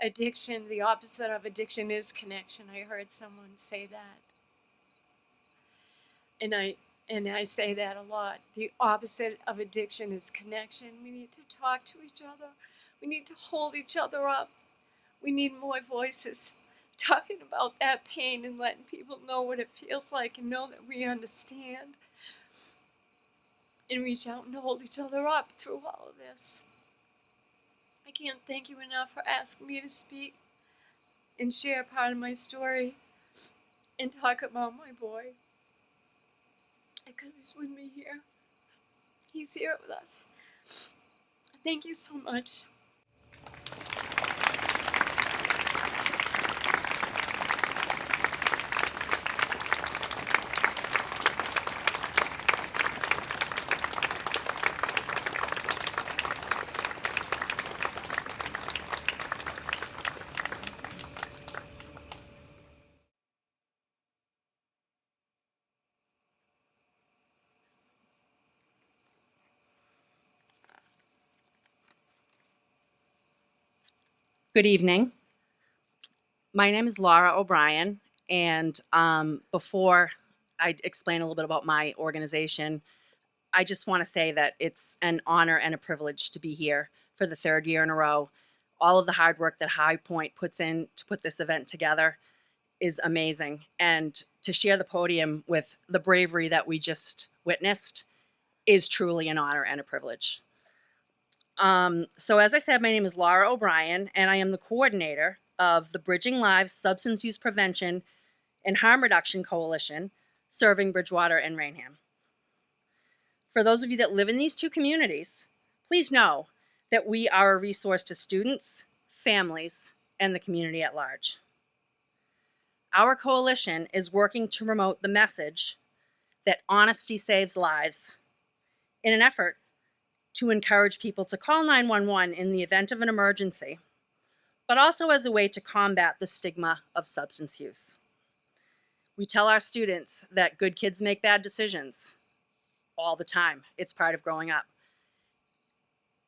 addiction, the opposite of addiction is connection. I heard someone say that, and I say that a lot. The opposite of addiction is connection. We need to talk to each other. We need to hold each other up. We need more voices talking about that pain and letting people know what it feels like and know that we understand and reach out and hold each other up through all of this. I can't thank you enough for asking me to speak and share part of my story and talk about my boy, because he's with me here. He's here with us. Thank you so much. Good evening. My name is Laura O'Brien, and before I explain a little bit about my organization, I just want to say that it's an honor and a privilege to be here for the third year in a row. All of the hard work that High Point puts in to put this event together is amazing, and to share the podium with the bravery that we just witnessed is truly an honor and a privilege. So as I said, my name is Laura O'Brien, and I am the coordinator of the Bridging Lives Substance Use Prevention and Harm Reduction Coalition, serving Bridgewater and Rainham. For those of you that live in these two communities, please know that we are a resource to students, families, and the community at large. Our coalition is working to promote the message that honesty saves lives in an effort to encourage people to call 911 in the event of an emergency, but also as a way to combat the stigma of substance use. We tell our students that good kids make bad decisions all the time. It's part of growing up.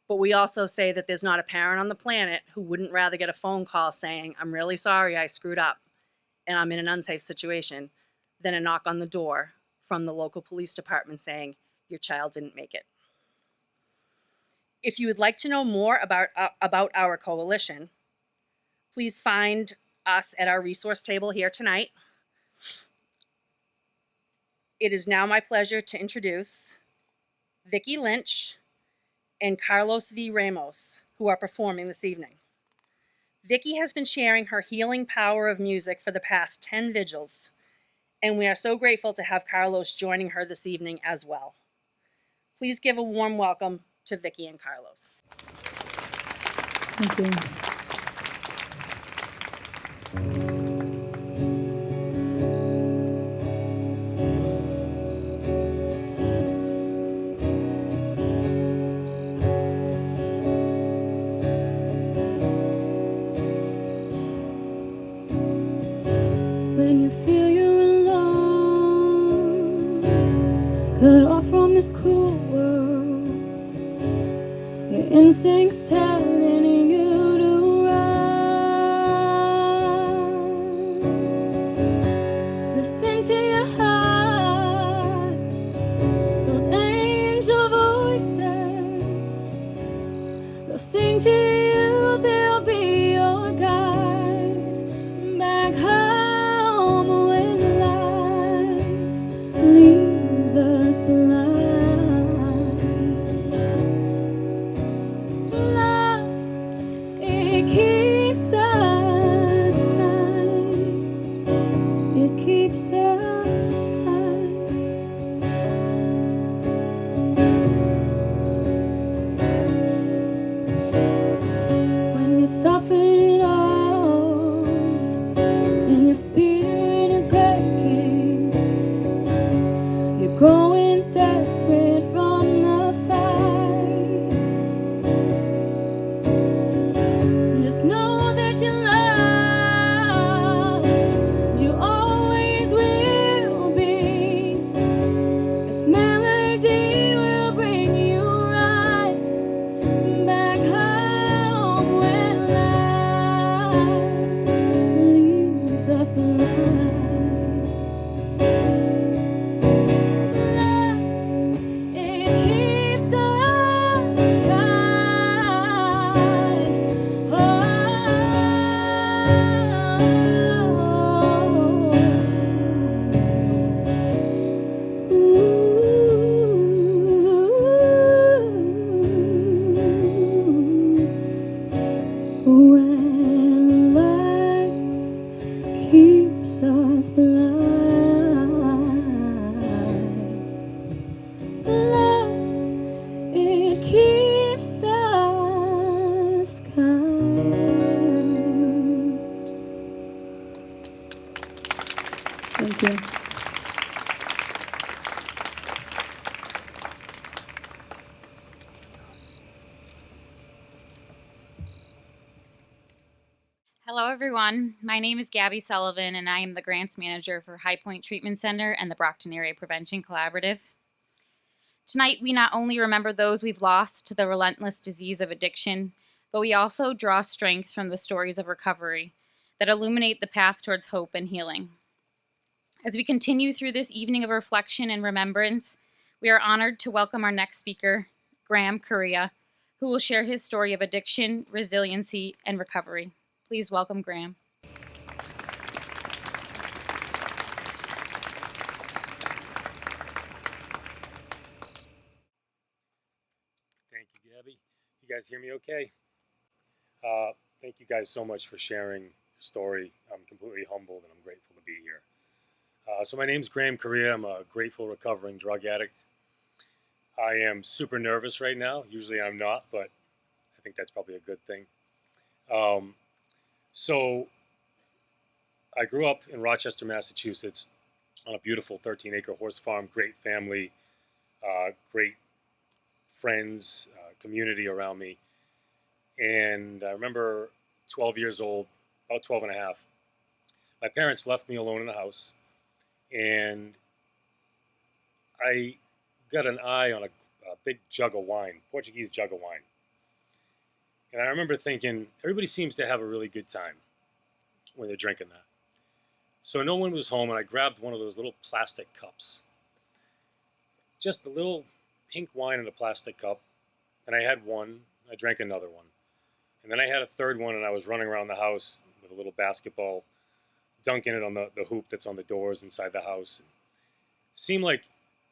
But we also say that there's not a parent on the planet who wouldn't rather get a phone call saying, "I'm really sorry, I screwed up and I'm in an unsafe situation," than a knock on the door from the local police department saying, "Your child didn't make it." If you would like to know more about our coalition, please find us at our resource table here tonight. It is now my pleasure to introduce Vicki Lynch and Carlos V. Ramos, who are performing this evening. Vicki has been sharing her healing power of music for the past 10 vigils, and we are so grateful to have Carlos joining her this evening as well. Please give a warm welcome to Vicki and Carlos. Thank you. When you feel you're alone, cut off from this cruel world, your instincts telling you to run. Listen Hello, everyone. My name is Gabby Sullivan, and I am the Grants Manager for High Point Treatment Center and the Brockton Area Prevention Collaborative. Tonight, we not only remember those we've lost to the relentless disease of addiction, but we also draw strength from the stories of recovery that illuminate the path towards hope and healing. As we continue through this evening of reflection and remembrance, we are honored to welcome our next speaker, Graham Correa, who will share his story of addiction, resiliency, and recovery. Please welcome Graham. Thank you, Gabby. You guys hear me okay? Thank you guys so much for sharing your story. I'm completely humbled and I'm grateful to be here. So my name's Graham Correa. I'm a grateful recovering drug addict. I am super nervous right now. Usually I'm not, but I think that's probably a good thing. So I grew up in Rochester, Massachusetts on a beautiful 13-acre horse farm, great family, great friends, community around me. And I remember 12 years old, about 12 and a half, my parents left me alone in the house, and I got an eye on a big jug of wine, Portuguese jug of wine. And I remember thinking, everybody seems to have a really good time when they're drinking that. So no one was home, and I grabbed one of those little plastic cups. Just a little pink wine in a plastic cup, and I had one, I drank another one. And then I had a third one, and I was running around the house with a little basketball, dunking it on the hoop that's on the doors inside the house. It seemed like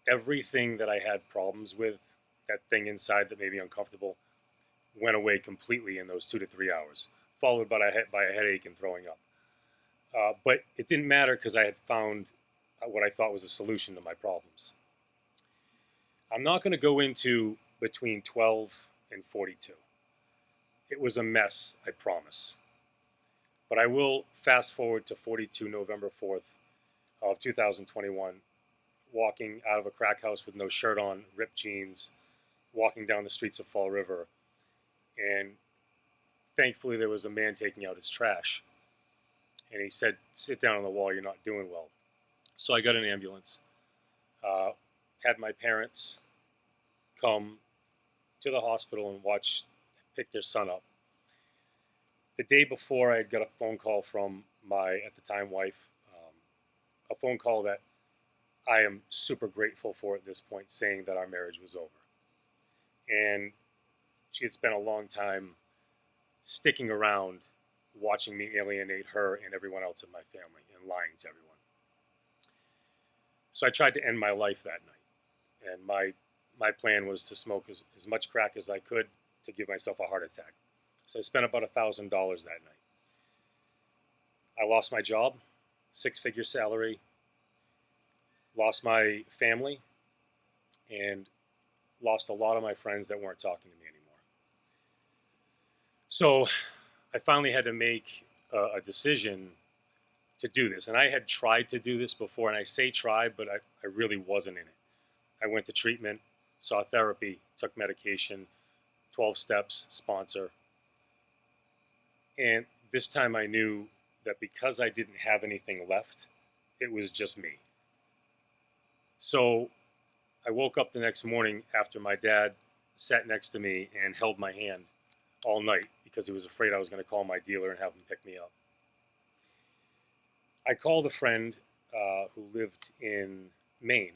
everything that I had problems with, that thing inside that made me uncomfortable, went away completely in those 2 to 3 hours, followed by a headache and throwing up. But it didn't matter because I had found what I thought was a solution to my problems. I'm not going to go into between 12 and 42. It was a mess, I promise. But I will fast forward to 42 November 4th of 2021, walking out of a crack house with no shirt on, ripped jeans, walking down the streets of Fall River. And thankfully there was a man taking out his trash. And he said, "Sit down on the wall, you're not doing well." So I got an ambulance, had my parents come to the hospital and pick their son up. The day before, I had got a phone call from my, at the time, wife, a phone call that I am super grateful for at this point, saying that our marriage was over. And she had spent a long time sticking around, watching me alienate her and everyone else in my family and lying to everyone. So I tried to end my life that night. And my plan was to smoke as much crack as I could to give myself a heart attack. So I spent about $1,000 that night. I lost my job, 6-figure salary, lost my family, and lost a lot of my friends that weren't talking to me anymore. So I finally had to make a decision to do this. And I had tried to do this before, and I say tried, but I really wasn't in it. I went to treatment, saw therapy, took medication, 12 steps, sponsor. And this time I knew that because I didn't have anything left, it was just me. So I woke up the next morning after my dad sat next to me and held my hand all night because he was afraid I was going to call my dealer and have him pick me up. I called a friend who lived in Maine,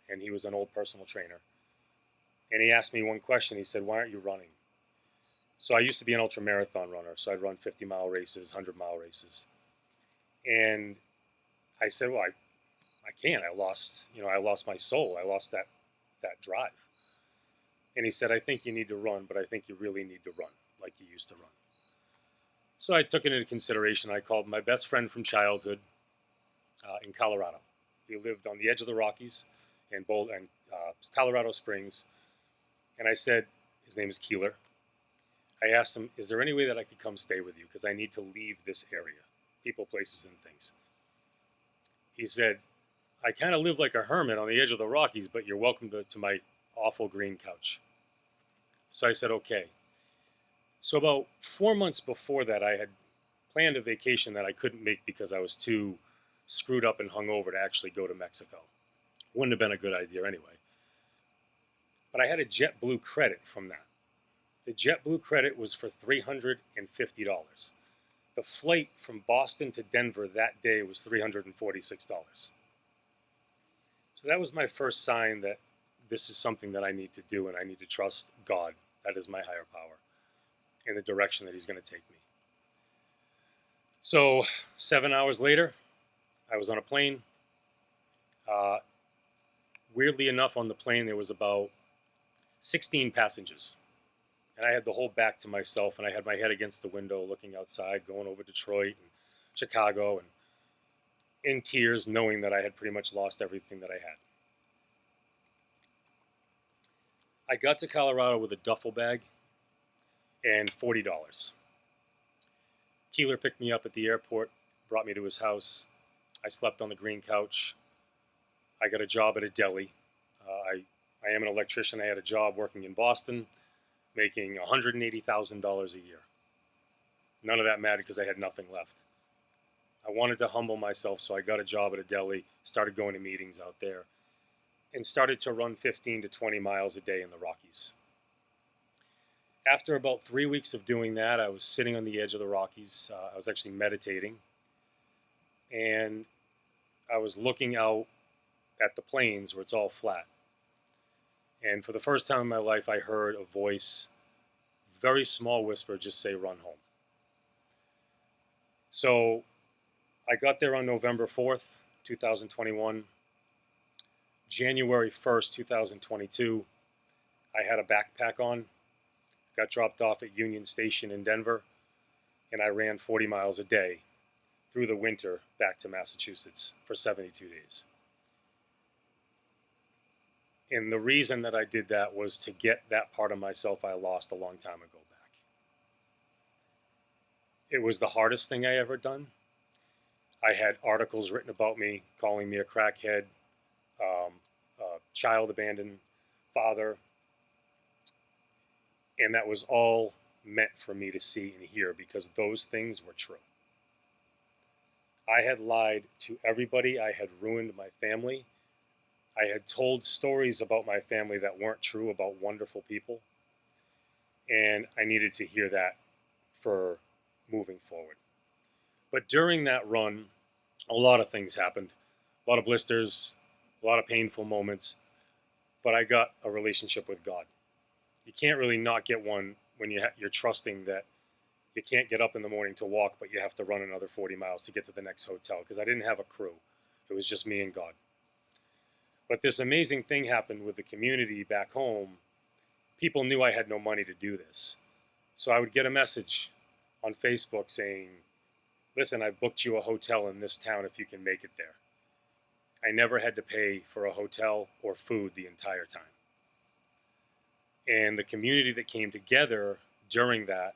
and he was an old personal trainer. And he asked me one question. He said, "Why aren't you running?" So I used to be an ultra marathon runner, so I'd run 50-mile races, 100-mile races. And I said, "Well, I can't. I lost my soul. I lost that drive." And he said, "I think you need to run, but I think you really need to run like you used to run." So I took it into consideration. I called my best friend from childhood in Colorado. He lived on the edge of the Rockies in Colorado Springs. And I said, his name is Keeler. I asked him, "Is there any way that I could come stay with you? Because I need to leave this area, people, places, and things." He said, "I kind of live like a hermit on the edge of the Rockies, but you're welcome to my awful green couch." So I said, "Okay." So about 4 months before that, I had planned a vacation that I couldn't make because I was too screwed up and hungover to actually go to Mexico. Wouldn't have been a good idea anyway. But I had a JetBlue credit from that. The JetBlue credit was for $350. The flight from Boston to Denver that day was $346. So that was my first sign that this is something that I need to do, and I need to trust God. That is my higher power in the direction that he's going to take me. So 7 hours later, I was on a plane. Weirdly enough, on the plane, there was about 16 passengers. And I had the whole back to myself, and I had my head against the window looking outside, going over Detroit and Chicago, and in tears, knowing that I had pretty much lost everything that I had. I got to Colorado with a duffel bag and $40. Keeler picked me up at the airport, brought me to his house. I slept on the green couch. I got a job at a deli. I am an electrician. I had a job working in Boston, making $180,000 a year. None of that mattered because I had nothing left. I wanted to humble myself, so I got a job at a deli, started going to meetings out there, and started to run 15 to 20 miles a day in the Rockies. After about 3 weeks of doing that, I was sitting on the edge of the Rockies. I was actually meditating, and I was looking out at the plains where it's all flat. And for the first time in my life, I heard a voice, very small whisper, just say, "Run home." So I got there on November 4th, 2021. January 1st, 2022, I had a backpack on, got dropped off at Union Station in Denver, and I ran 40 miles a day through the winter back to Massachusetts for 72 days. And the reason that I did that was to get that part of myself I lost a long time ago back. It was the hardest thing I ever done. I had articles written about me, calling me a crackhead, child abandoned father. And that was all meant for me to see and hear because those things were true. I had lied to everybody. I had ruined my family. I had told stories about my family that weren't true about wonderful people. And I needed to hear that for moving forward. But during that run, a lot of things happened. A lot of blisters, a lot of painful moments. But I got a relationship with God. You can't really not get one when you're trusting that you can't get up in the morning to walk, but you have to run another 40 miles to get to the next hotel, because I didn't have a crew. It was just me and God. But this amazing thing happened with the community back home. People knew I had no money to do this. So I would get a message on Facebook saying, "Listen, I booked you a hotel in this town if you can make it there." I never had to pay for a hotel or food the entire time. And the community that came together during that,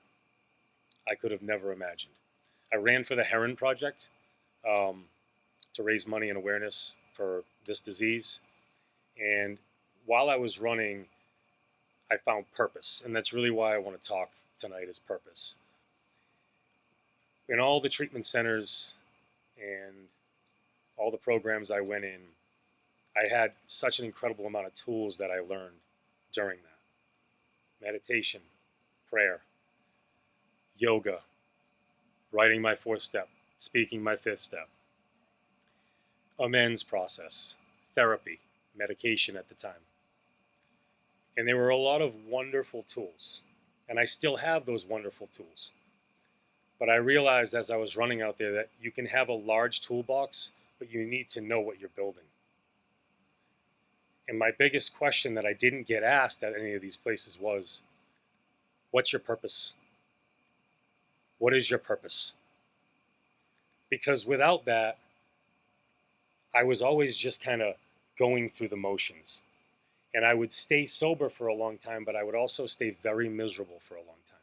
I could have never imagined. I ran for the Heron Project to raise money and awareness for this disease. And while I was running, I found purpose. And that's really why I want to talk tonight, is purpose. In all the treatment centers and all the programs I went in, I had such an incredible amount of tools that I learned during that. Meditation, prayer, yoga, writing my 4th step, speaking my 5th step, amends process, therapy, medication at the time. And there were a lot of wonderful tools, and I still have those wonderful tools. But I realized as I was running out there that you can have a large toolbox, but you need to know what you're building. And my biggest question that I didn't get asked at any of these places was, what's your purpose? What is your purpose? Because without that, I was always just kind of going through the motions. And I would stay sober for a long time, but I would also stay very miserable for a long time.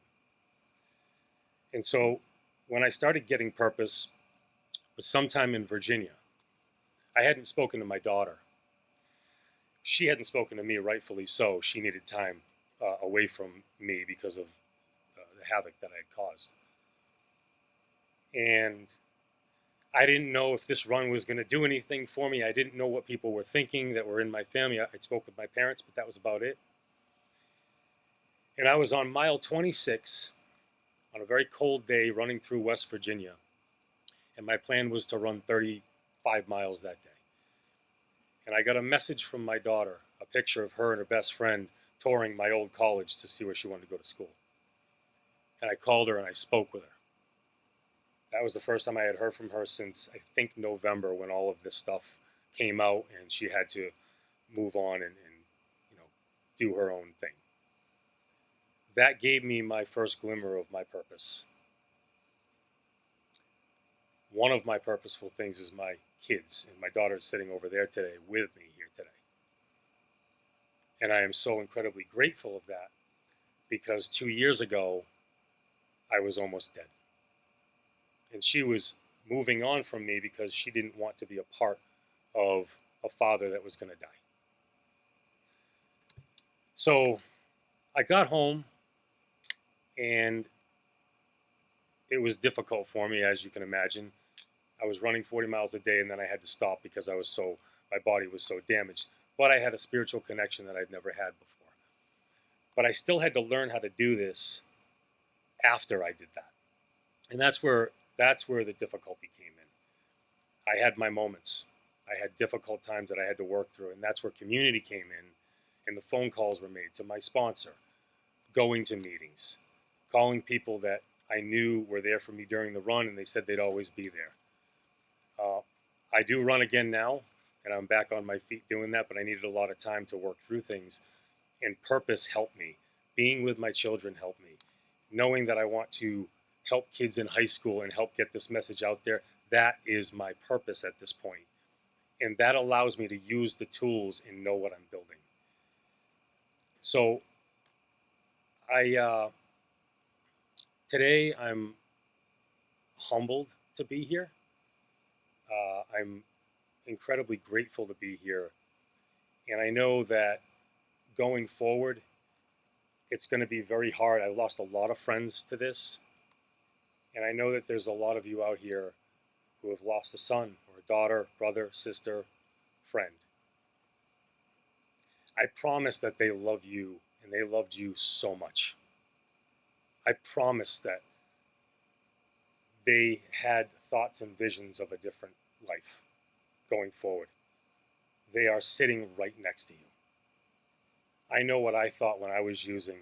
And so when I started getting purpose, it was sometime in Virginia. I hadn't spoken to my daughter. She hadn't spoken to me, rightfully so. She needed time away from me because of the havoc that I had caused. And I didn't know if this run was going to do anything for me. I didn't know what people were thinking that were in my family. I spoke with my parents, but that was about it. And I was on mile 26 on a very cold day running through West Virginia. And my plan was to run 35 miles that day. And I got a message from my daughter, a picture of her and her best friend touring my old college to see where she wanted to go to school. And I called her and I spoke with her. That was the first time I had heard from her since, I think, November, when all of this stuff came out and she had to move on and do her own thing. That gave me my first glimmer of my purpose. One of my purposeful things is my kids, and my daughter is sitting over there today with me here today. And I am so incredibly grateful of that, because 2 years ago, I was almost dead. And she was moving on from me because she didn't want to be a part of a father that was going to die. So I got home, and it was difficult for me, as you can imagine. I was running 40 miles a day, and then I had to stop because my body was so damaged. But I had a spiritual connection that I'd never had before. But I still had to learn how to do this after I did that. And that's where the difficulty came in. I had my moments. I had difficult times that I had to work through, and that's where community came in, and the phone calls were made to my sponsor, going to meetings, calling people that I knew were there for me during the run, and they said they'd always be there. I do run again now, and I'm back on my feet doing that, but I needed a lot of time to work through things, and purpose helped me. Being with my children helped me. Knowing that I want to help kids in high school and help get this message out there, that is my purpose at this point. And that allows me to use the tools and know what I'm building. So today I'm humbled to be here. I'm incredibly grateful to be here. And I know that going forward, it's going to be very hard. I lost a lot of friends to this. And I know that there's a lot of you out here who have lost a son or a daughter, brother, sister, friend. I promise that they love you, and they loved you so much. I promise that they had thoughts and visions of a different life going forward. They are sitting right next to you. I know what I thought when I was using,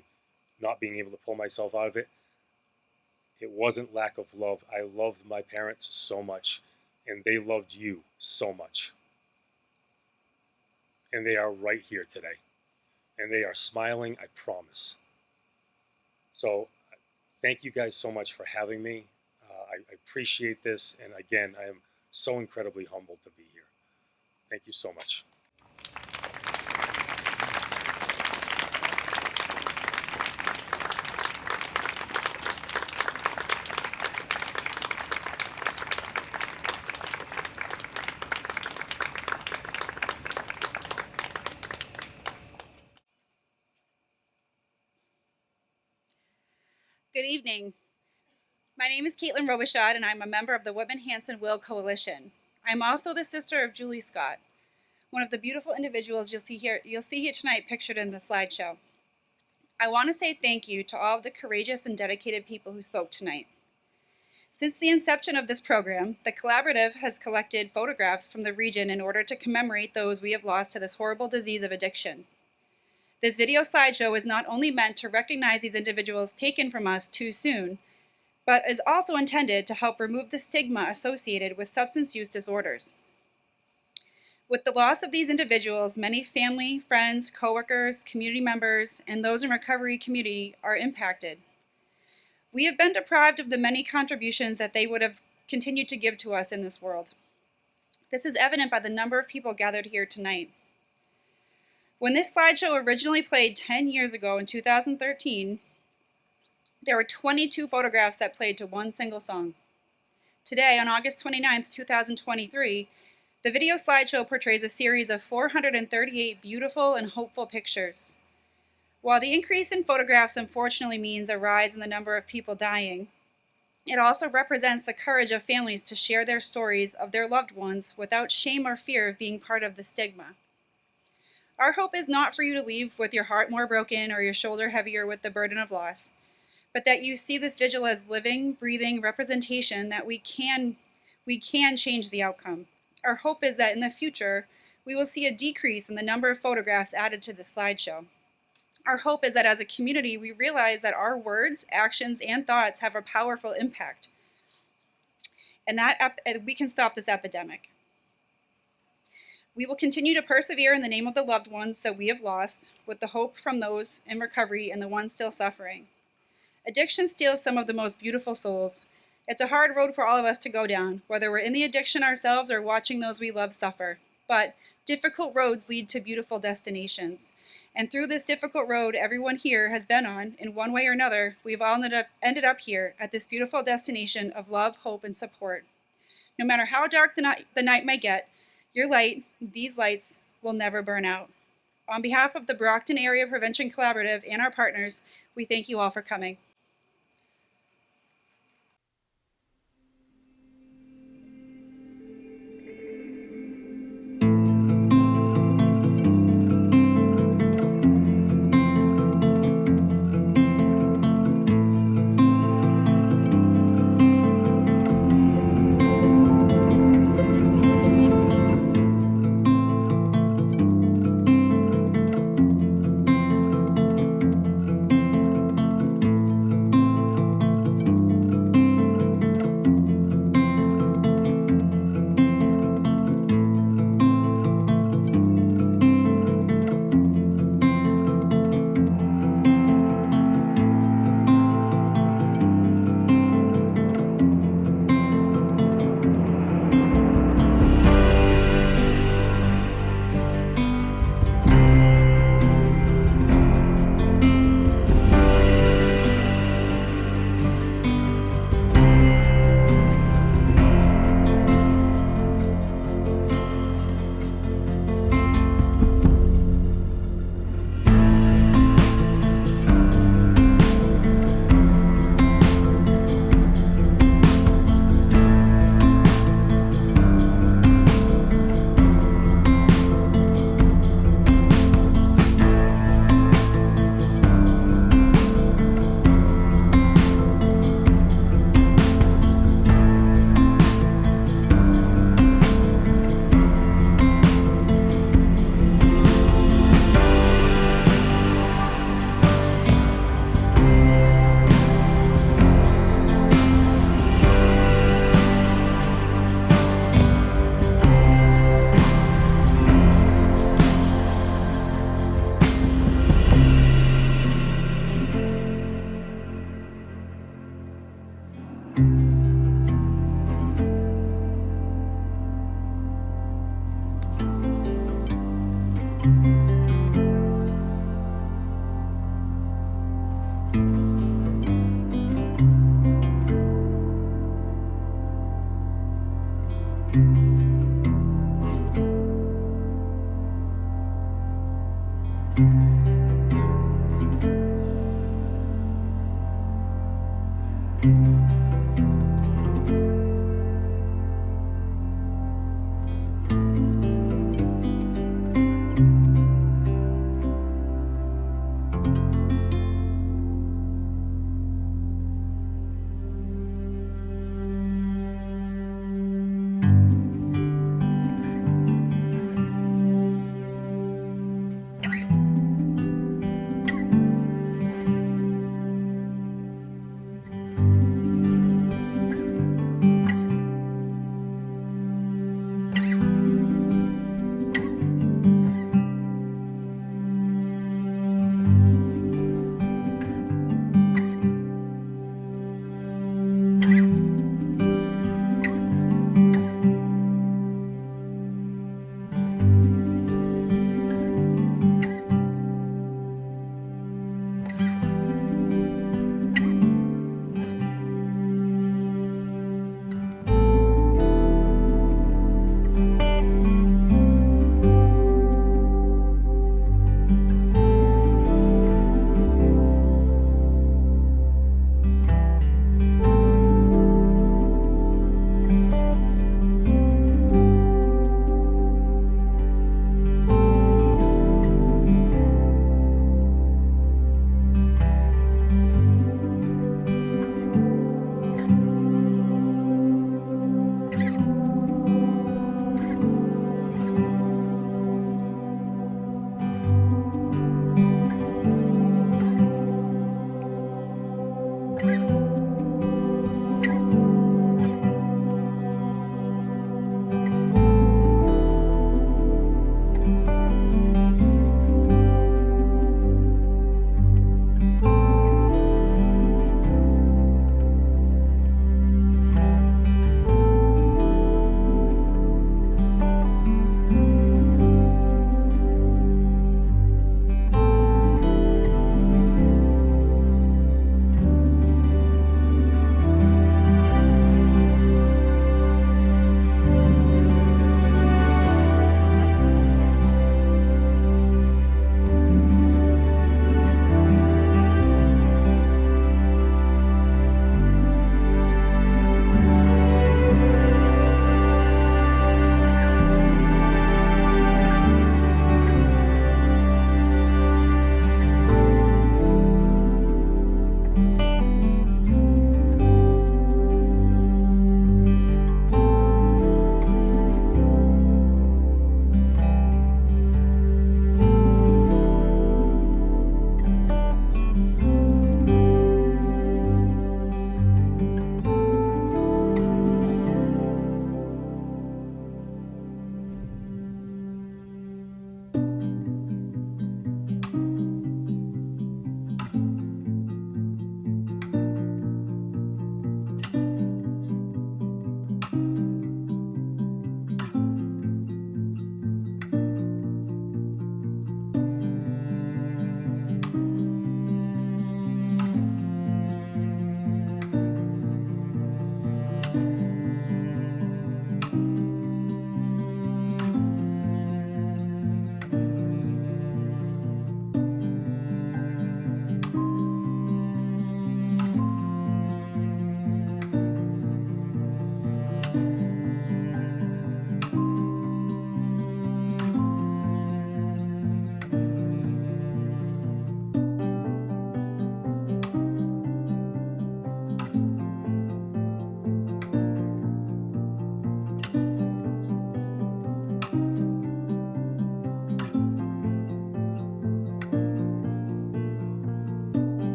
not being able to pull myself out of it. It wasn't lack of love. I loved my parents so much, and they loved you so much. And they are right here today. And they are smiling, I promise. So thank you guys so much for having me. I appreciate this. And again, I am so incredibly humbled to be here. Thank you so much. Good evening. My name is Caitlin Robichaud, and I'm a member of the Whitman Hanson WILL Coalition. I'm also the sister of Julie Scott, one of the beautiful individuals you'll see here tonight pictured in the slideshow. I want to say thank you to all of the courageous and dedicated people who spoke tonight. Since the inception of this program, the collaborative has collected photographs from the region in order to commemorate those we have lost to this horrible disease of addiction. This video slideshow is not only meant to recognize these individuals taken from us too soon, but is also intended to help remove the stigma associated with substance use disorders. With the loss of these individuals, many family, friends, coworkers, community members, and those in recovery community are impacted. We have been deprived of the many contributions that they would have continued to give to us in this world. This is evident by the number of people gathered here tonight. When this slideshow originally played 10 years ago in 2013, there were 22 photographs that played to one single song. Today, on August 29th, 2023, the video slideshow portrays a series of 438 beautiful and hopeful pictures. While the increase in photographs unfortunately means a rise in the number of people dying, It also represents the courage of families to share their stories of their loved ones without shame or fear of being part of the stigma. Our hope is not for you to leave with your heart more broken or your shoulder heavier with the burden of loss, but that you see this vigil as living, breathing representation that we can change the outcome. Our hope is that in the future, we will see a decrease in the number of photographs added to the slideshow. Our hope is that as a community, we realize that our words, actions, and thoughts have a powerful impact, and that we can stop this epidemic. We will continue to persevere in the name of the loved ones that we have lost, with the hope from those in recovery and the ones still suffering. Addiction steals some of the most beautiful souls. It's a hard road for all of us to go down, whether we're in the addiction ourselves or watching those we love suffer. But difficult roads lead to beautiful destinations. And through this difficult road everyone here has been on, in one way or another, we've all ended up here at this beautiful destination of love, hope, and support. No matter how dark the night may get, your light, these lights, will never burn out. On behalf of the Brockton Area Prevention Collaborative and our partners, we thank you all for coming.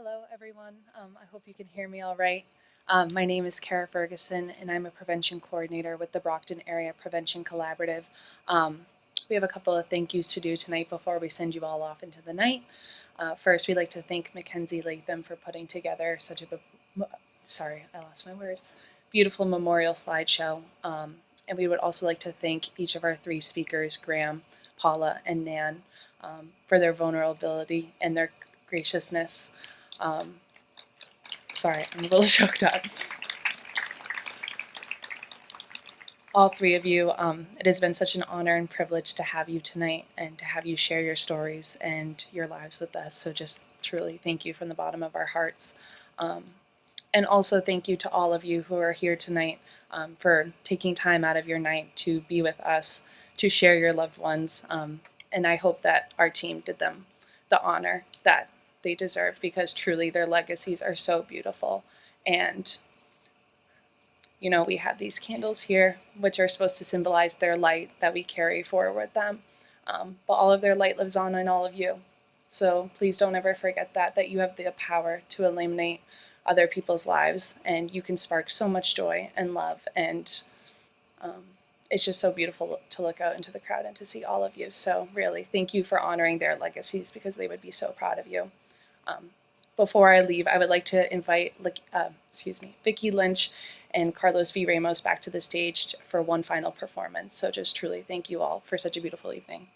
Hello, everyone. I hope you can hear me all right. My name is Kara Ferguson, and I'm a prevention coordinator with the Brockton Area Prevention Collaborative. We have a couple of thank yous to do tonight before we send you all off into the night. First, we'd like to thank Mackenzie Latham for putting together such a beautiful memorial slideshow. And we would also like to thank each of our three speakers, Graham, Paula, and Nan, for their vulnerability and their graciousness. Sorry, I'm a little choked up. All three of you, it has been such an honor and privilege to have you tonight and to have you share your stories and your lives with us. So just truly thank you from the bottom of our hearts. And also thank you to all of you who are here tonight for taking time out of your night to be with us, to share your loved ones. And I hope that our team did them the honor that they deserve, because truly their legacies are so beautiful. And you know, we have these candles here, which are supposed to symbolize their light that we carry forward with them. But all of their light lives on in all of you. So please don't ever forget that you have the power to illuminate other people's lives, and you can spark so much joy and love. And it's just so beautiful to look out into the crowd and to see all of you. So really, thank you for honoring their legacies, because they would be so proud of you. Before I leave, I would like to invite Vicki Lynch and Carlos V. Ramos back to the stage for one final performance. So just truly thank you all for such a beautiful evening.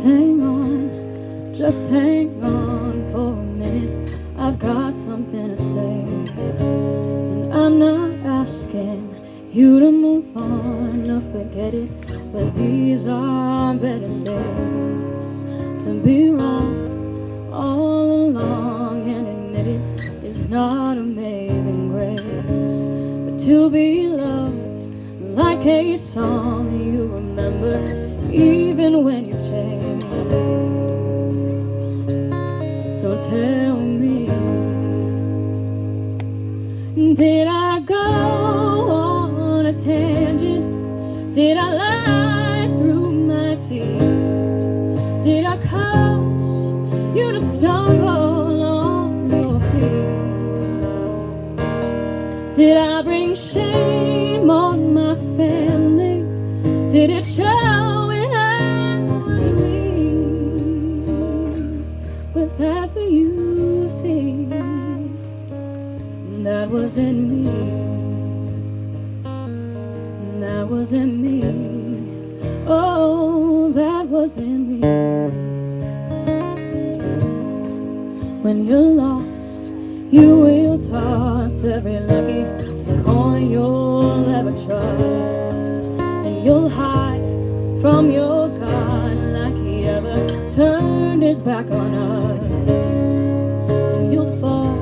Hang on, just hang on for a minute. I've got something to say, and I'm not asking you to move on or forget it, but these are better days. To be wrong all along and admit it is not amazing grace, but to be loved like a song you remember even when you change. So tell me, did I go on a tangent? Did I lie through my teeth? Did I cause you to stumble on your feet? Did I bring shame on my family? Did it show when I was weak? But that's what you see. That wasn't me. That wasn't me. Oh, that wasn't me. When you're lost, you will toss every lucky coin you'll ever trust, and you'll hide from your God like he ever turned his back on us, and you'll fall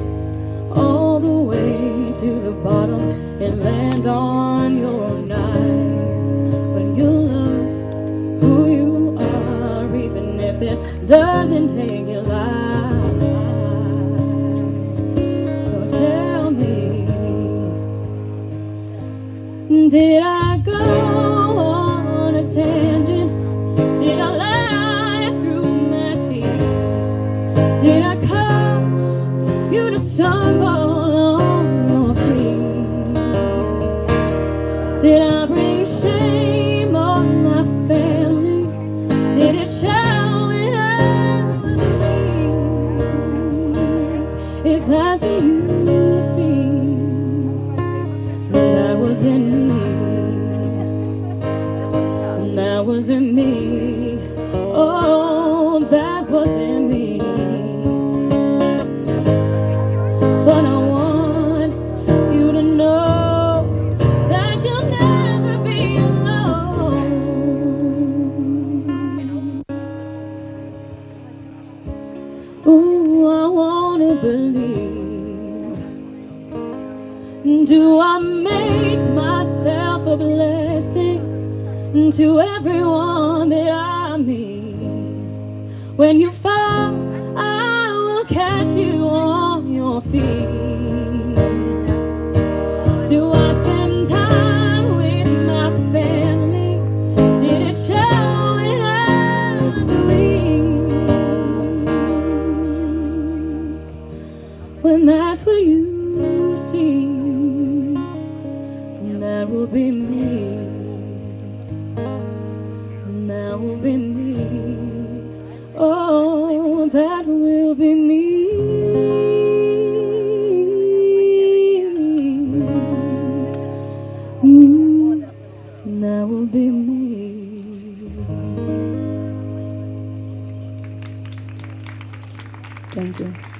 all the way to the bottom and land on your knife. But you'll love who you are, even if it doesn't take your life. So tell me, did I go on a tangent? Did I lie through my teeth? Did I cause you to stumble on your feet? Do I make myself a blessing to everyone that I meet? When you fall, I will catch you on your feet. Do I spend time with my family? Did it show when I was weak? When that's what you see, that will be me. That will be me. Oh, that will be me. That will be me. Thank you.